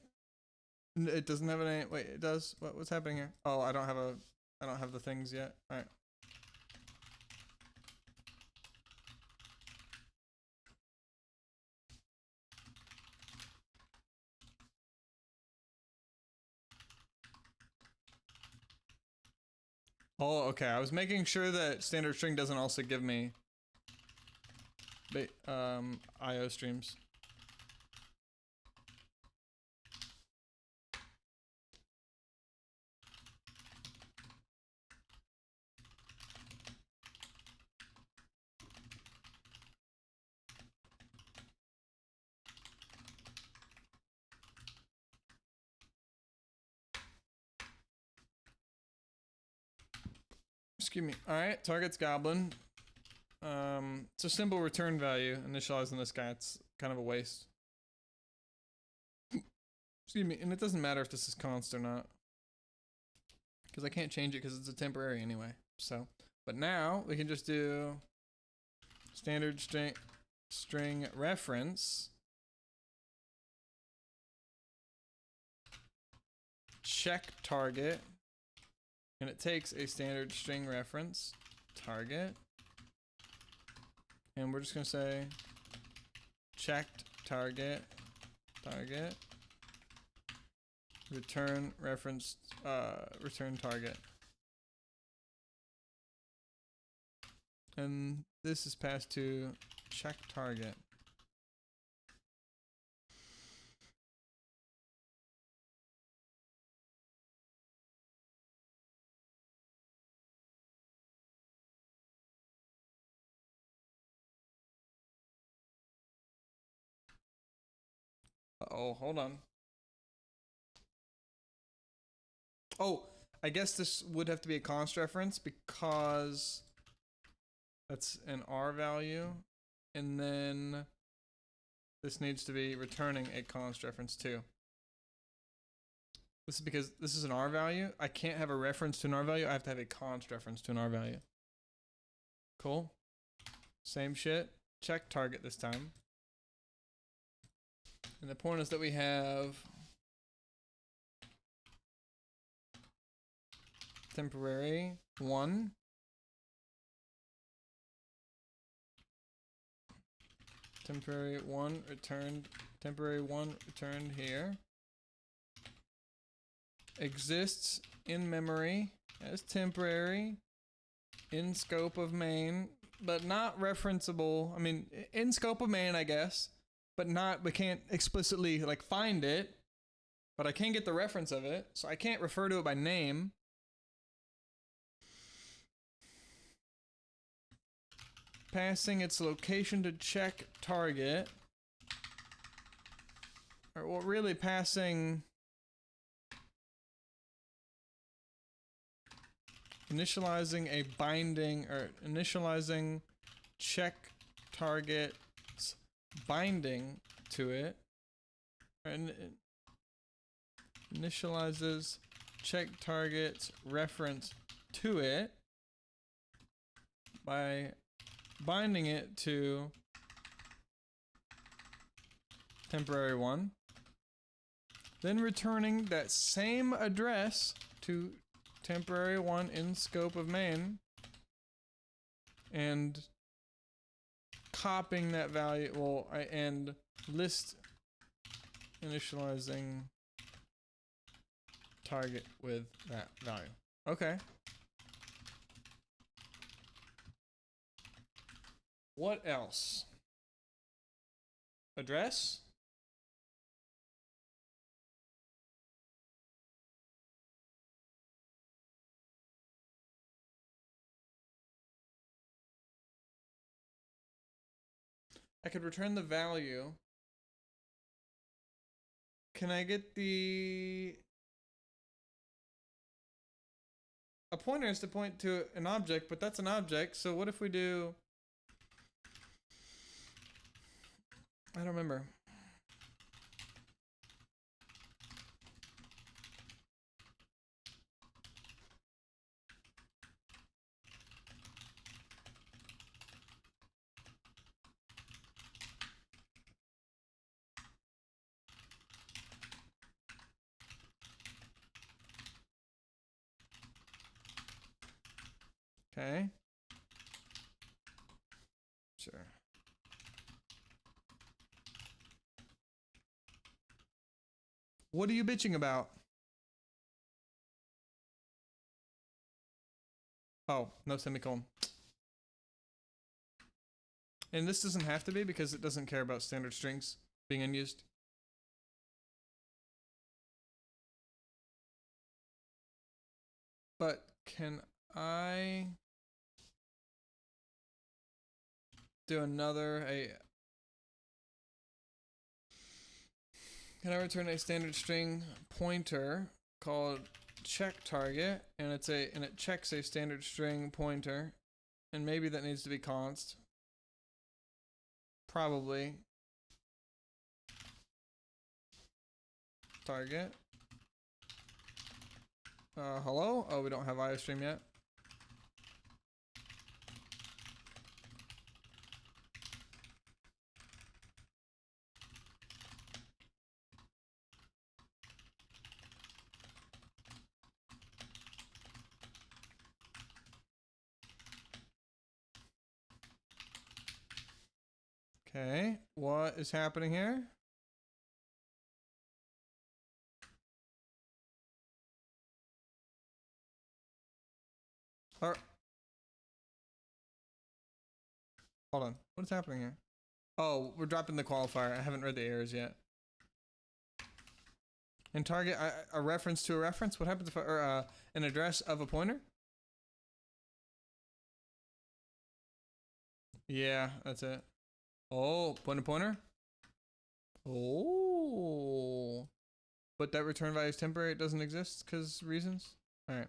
it doesn't have any. Wait, it does. What's happening here? Oh, I don't have the things yet. All right. Oh, okay. I was making sure that standard string doesn't also give me IO streams. Excuse me. All right, target's goblin. It's a simple return value. Initializing this guy, it's kind of a waste. Excuse me, and it doesn't matter if this is const or not, because I can't change it because it's a temporary anyway. So, but now we can just do standard string reference check target, and it takes a standard string reference target, and we're just gonna say checked target return reference return target, and this is passed to check target. Oh, hold on. Oh, I guess this would have to be a const reference because that's an R value, and then this needs to be returning a const reference too. This is because this is an R value. I can't have a reference to an R value. I have to have a const reference to an R value. Cool. Same shit. Check target this time. And the point is that we have temporary 1. Temporary 1 returned. Temporary 1 returned here. Exists in memory as temporary in scope of main, but not referenceable. I mean, in scope of main, I guess, but not, we can't explicitly like find it, but I can get the reference of it, so I can't refer to it by name. Passing its location to check target, or well, really passing initializing a binding, or initializing check target's binding to it, and it initializes check target's reference to it by binding it to temporary 1, then returning that same address to temporary 1 in scope of main, and copying that value, well, and list initializing target with that value. Okay. What else? Address? I could return the value. Can I get the... A pointer is to point to an object, but that's an object, so what if we do... I don't remember. Okay. Sure. What are you bitching about? Oh, no semicolon. And this doesn't have to be because it doesn't care about standard strings being unused. But can I do another can I return a standard string pointer called check target, and it checks a standard string pointer, and maybe that needs to be const. Probably. Target. Hello? Oh, we don't have IOStream yet. Okay, what is happening here? Or, hold on, what is happening here? Oh, we're dropping the qualifier. I haven't read the errors yet. And target a reference to a reference. What happens if an address of a pointer? Yeah, that's it. Oh, pointer. Oh, but that return value is temporary. It doesn't exist because reasons. All right.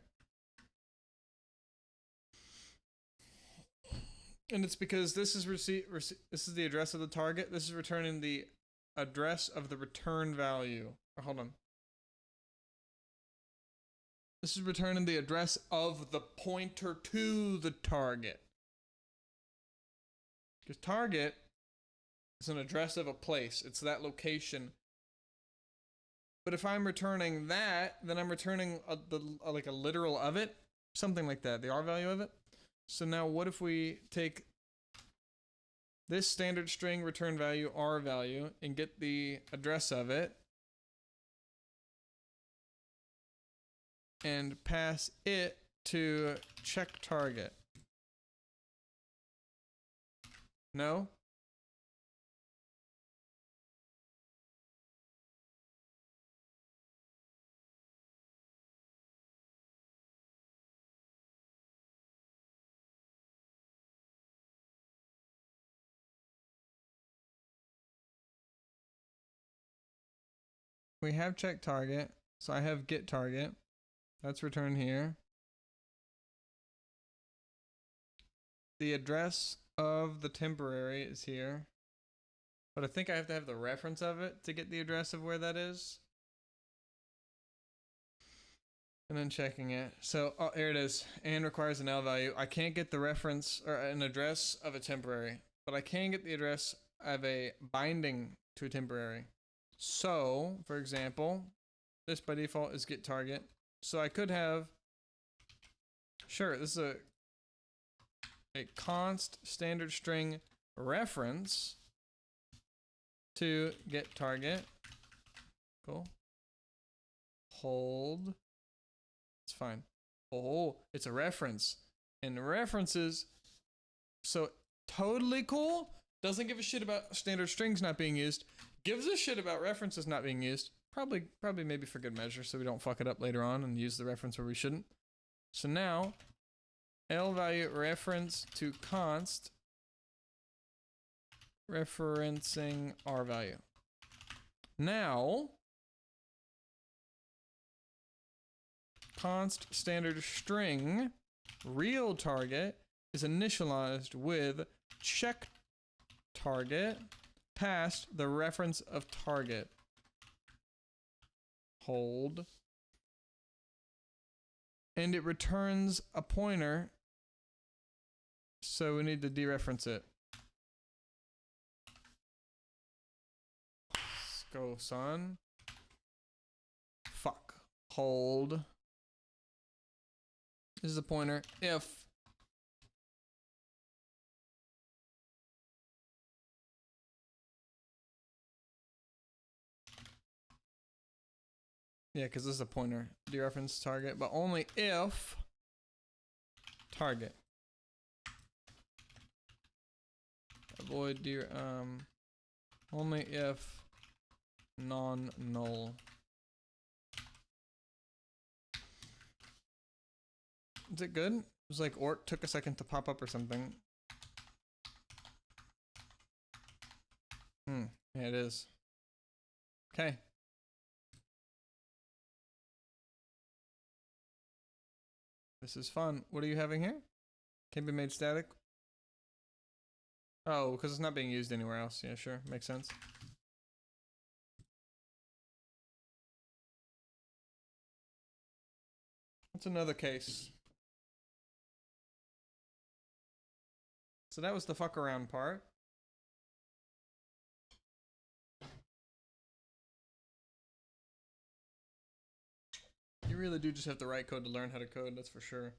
And it's because this is this is the address of the target. This is returning the address of the return value. Hold on. This is returning the address of the pointer to the target. Because target is an address of a place. It's that location. But if I'm returning that, then I'm returning like a literal of it. Something like that. The R value of it. So now what if we take this standard string return value, R value, and get the address of it, and pass it to check target? No? We have check target, so I have get target. That's returned here. The address of the temporary is here. But I think I have to have the reference of it to get the address of where that is. And then checking it. So, oh, here it is. And requires an L value. I can't get the reference or an address of a temporary, but I can get the address of a binding to a temporary. So, for example, this by default is get target. So I could have, sure, this is a const standard string reference to get target. Cool. Hold. It's fine. Oh, it's a reference. And references, so totally cool. Doesn't give a shit about standard strings not being used. Gives a shit about references not being used. Probably maybe for good measure, so we don't fuck it up later on and use the reference where we shouldn't. So now, L value reference to const referencing R value. Now, const standard string real target is initialized with check target past the reference of target. Hold. And it returns a pointer, so we need to dereference it. Let's go, son. Fuck. Hold. This is a pointer. If yeah, because this is a pointer. Dereference target, but only if target. Avoid only if non-null. Is it good? It was like Ort took a second to pop up or something. Yeah, it is. Okay. This is fun. What are you having here? Can be made static. Oh, because it's not being used anywhere else. Yeah, sure. Makes sense. What's another case? So that was the fuck around part. You really do just have to write code to learn how to code, that's for sure.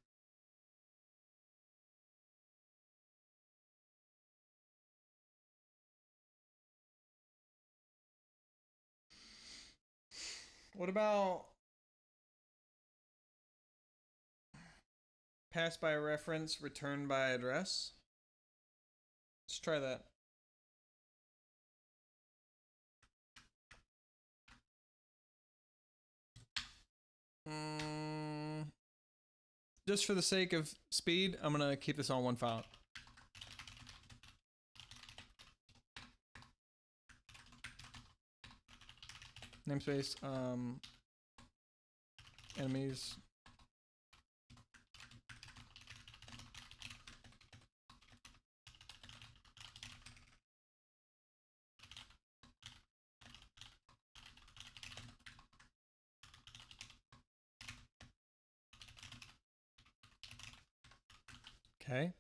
What about pass by reference, return by address? Let's try that. Just for the sake of speed, I'm gonna keep this on one file. Namespace, enemies. Okay.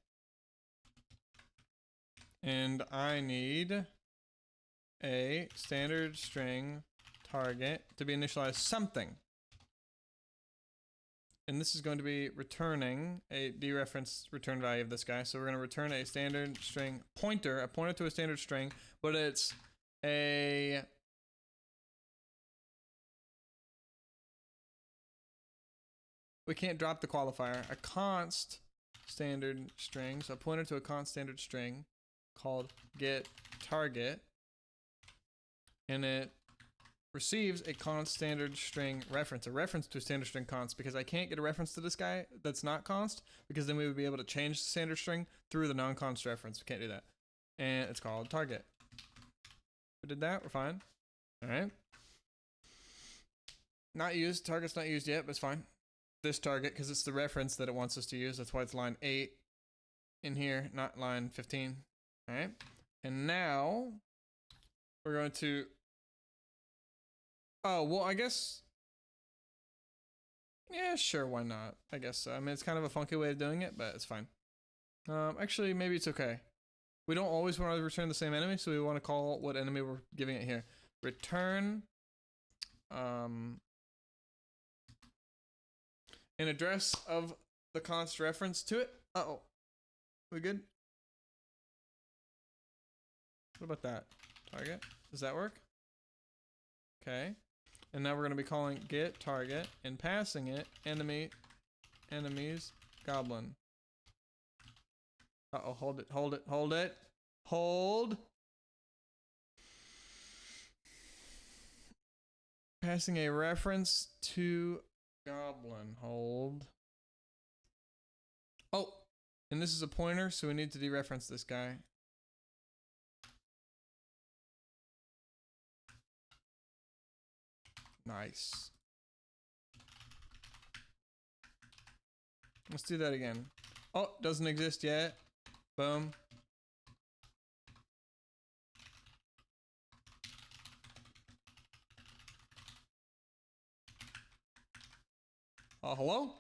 And I need a standard string target to be initialized something. And this is going to be returning a dereferenced return value of this guy. So we're going to return a standard string pointer, a pointer to a standard string, but it's a we can't drop the qualifier. A const standard string, so a pointer to a const standard string called get target, and it receives a const standard string reference, a reference to a standard string const, because I can't get a reference to this guy that's not const, because then we would be able to change the standard string through the non-const reference. We can't do that. And it's called target. We did that, we're fine. All right. Not used, target's not used yet, but it's fine. This target, because it's the reference that it wants us to use. That's why it's line 8 in here, not line 15. All right. And now we're going to, oh, well, I guess, yeah, sure, why not? I guess so. I mean, it's kind of a funky way of doing it, but it's fine. Actually, maybe it's okay. We don't always want to return the same enemy, so we want to call what enemy we're giving it here. Return, an address of the const reference to it. Uh-oh. We good? What about that? Target? Does that work? Okay. And now we're going to be calling get target and passing it enemies goblin. Uh-oh, hold it, hold it, hold it. Hold. Passing a reference to goblin. Hold. Oh, and this is a pointer, so we need to dereference this guy. Nice. Let's do that again. Oh, doesn't exist yet. Boom. Hello?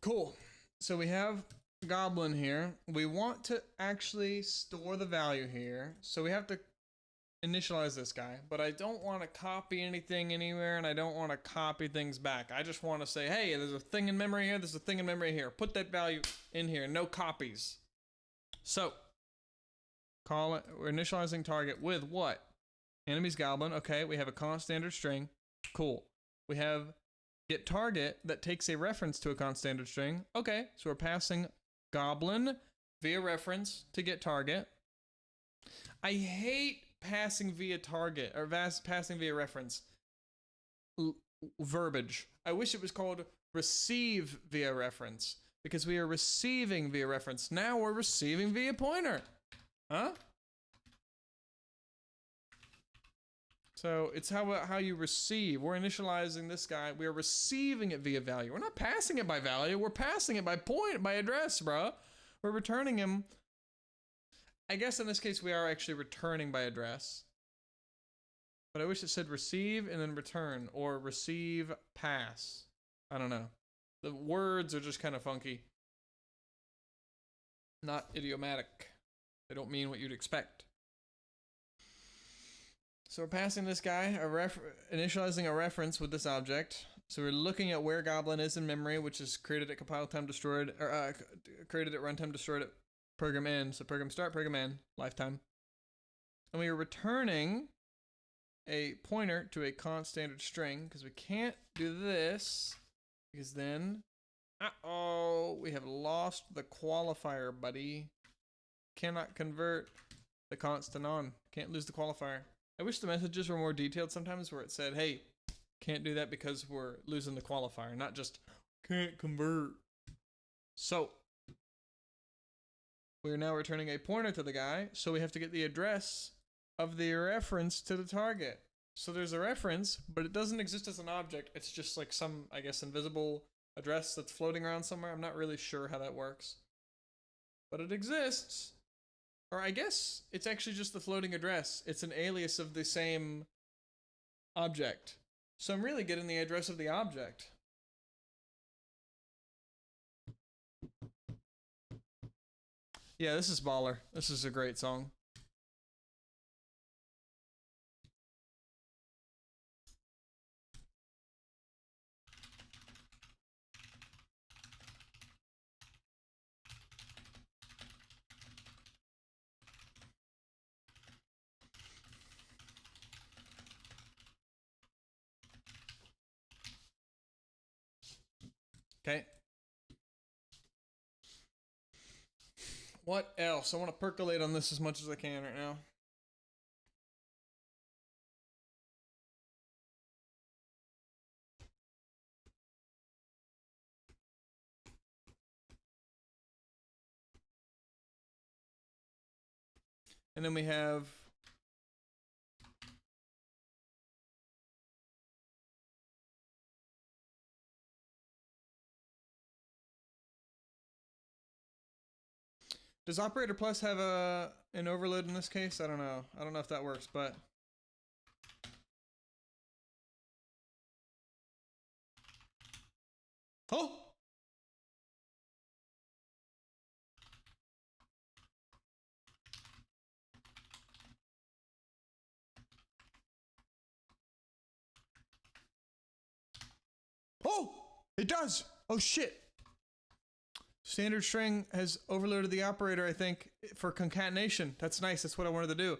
Cool. So we have goblin here. We want to actually store the value here. So we have to initialize this guy, but I don't want to copy anything anywhere, and I don't want to copy things back. I just want to say, hey, there's a thing in memory here, there's a thing in memory here. Put that value in here, no copies. So, call it, we're initializing target with what? Enemies goblin, okay, we have a const standard string, cool. We have get target that takes a reference to a const standard string, okay, so we're passing goblin via reference to get target. I hate passing via target or passing via reference verbiage. I wish it was called receive via reference, because we are receiving via reference. Now we're receiving via pointer. Huh? So it's how you receive. We're initializing this guy. We are receiving it via value. We're not passing it by value. We're passing it by address, bro. We're returning him. I guess in this case we are actually returning by address. But I wish it said receive and then return, or receive pass. I don't know. The words are just kind of funky. Not idiomatic. They don't mean what you'd expect. So we're passing this guy, initializing a reference with this object. So we're looking at where Goblin is in memory, which is created at compile time destroyed, or created at runtime destroyed at program end. So program start, program end, lifetime. And we are returning a pointer to a const standard string, because we can't do this, because then, we have lost the qualifier, buddy. Cannot convert the const to non. Can't lose the qualifier. I wish the messages were more detailed sometimes, where it said, hey, can't do that because we're losing the qualifier, not just can't convert. So we're now returning a pointer to the guy, so we have to get the address of the reference to the target. So there's a reference, but it doesn't exist as an object. It's just like some, I guess, invisible address that's floating around somewhere. I'm not really sure how that works, but it exists. Or I guess it's actually just the floating address. It's an alias of the same object. So I'm really getting the address of the object. Yeah, this is baller. This is a great song. Okay. What else? I want to percolate on this as much as I can right now. And then we have does operator plus have an overload in this case? I don't know. I don't know if that works, but oh! Oh! It does! Oh shit! Standard string has overloaded the operator, I think, for concatenation. That's nice. That's what I wanted to do.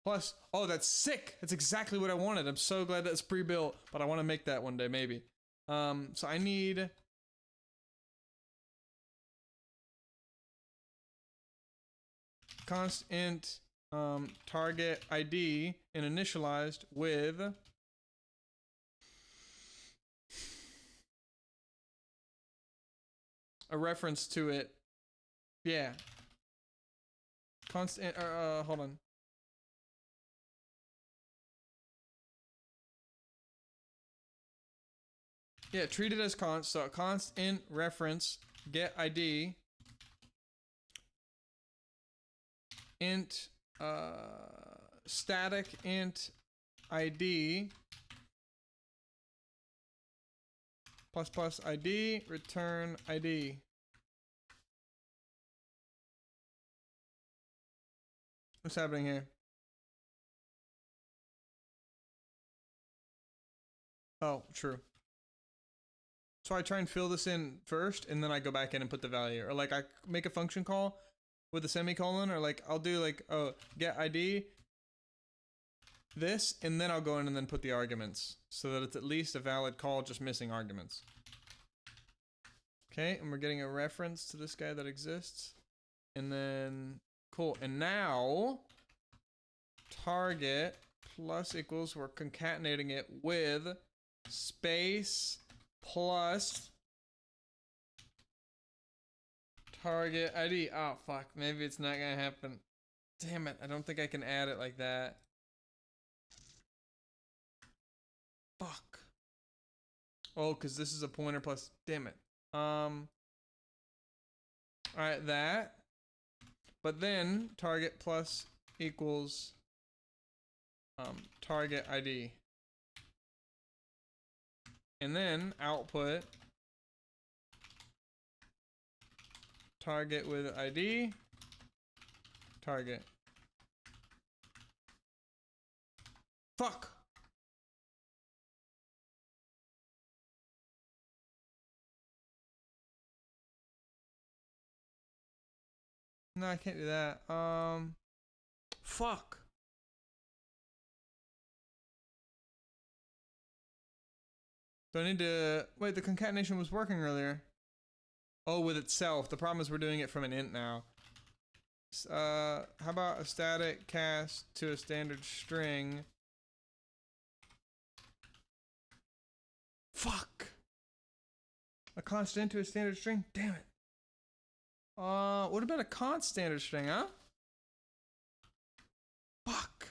Plus, oh, that's sick. That's exactly what I wanted. I'm so glad that's pre-built, but I want to make that one day, maybe. So I need const int target ID and initialized with a reference to it. Yeah. Constant, hold on. Yeah, treat it as const, so const int reference get ID int static int ID plus plus ID return ID. What's happening here? Oh, true. So I try and fill this in first, and then I go back in and put the value. Or like I make a function call with a semicolon, or like I'll do like, oh, get ID, this, and then I'll go in and then put the arguments, so that it's at least a valid call, just missing arguments. Okay, and we're getting a reference to this guy that exists. And then, cool, and now, target plus equals, we're concatenating it with space plus target ID. Oh fuck, maybe it's not gonna happen. Damn it, I don't think I can add it like that. Fuck. Oh, because this is a pointer plus. Damn it. Alright, that. But then target plus equals target ID. And then output target with ID, target. Fuck. No, I can't do that. Fuck. Do I need to wait? The concatenation was working earlier. Oh, with itself. The problem is we're doing it from an int now. How about a static cast to a standard string? Fuck. A constant to a standard string? Damn it. What about a const standard string, huh? Fuck.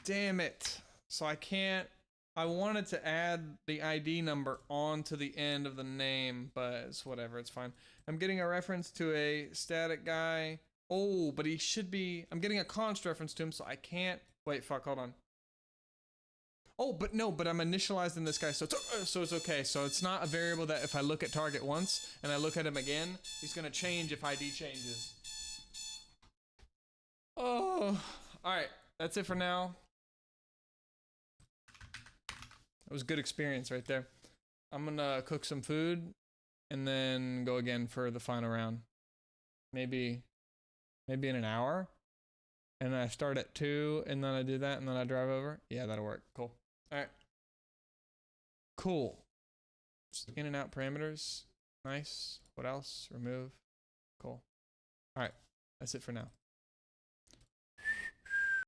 Damn it. So I can't. I wanted to add the ID number onto the end of the name, but it's whatever, it's fine. I'm getting a reference to a static guy. Oh, but he should be. I'm getting a const reference to him, so I can't. Wait, fuck, hold on. Oh, but no, but I'm initializing this guy, so it's okay. So it's not a variable that if I look at target once and I look at him again, he's gonna change if ID changes. Oh, all right, that's it for now. It was a good experience right there. I'm gonna cook some food and then go again for the final round. Maybe in an hour. And I start at 2 and then I do that and then I drive over. Yeah, that'll work. Cool. All right. Cool. Just in and out parameters. Nice. What else? Remove. Cool. All right. That's it for now.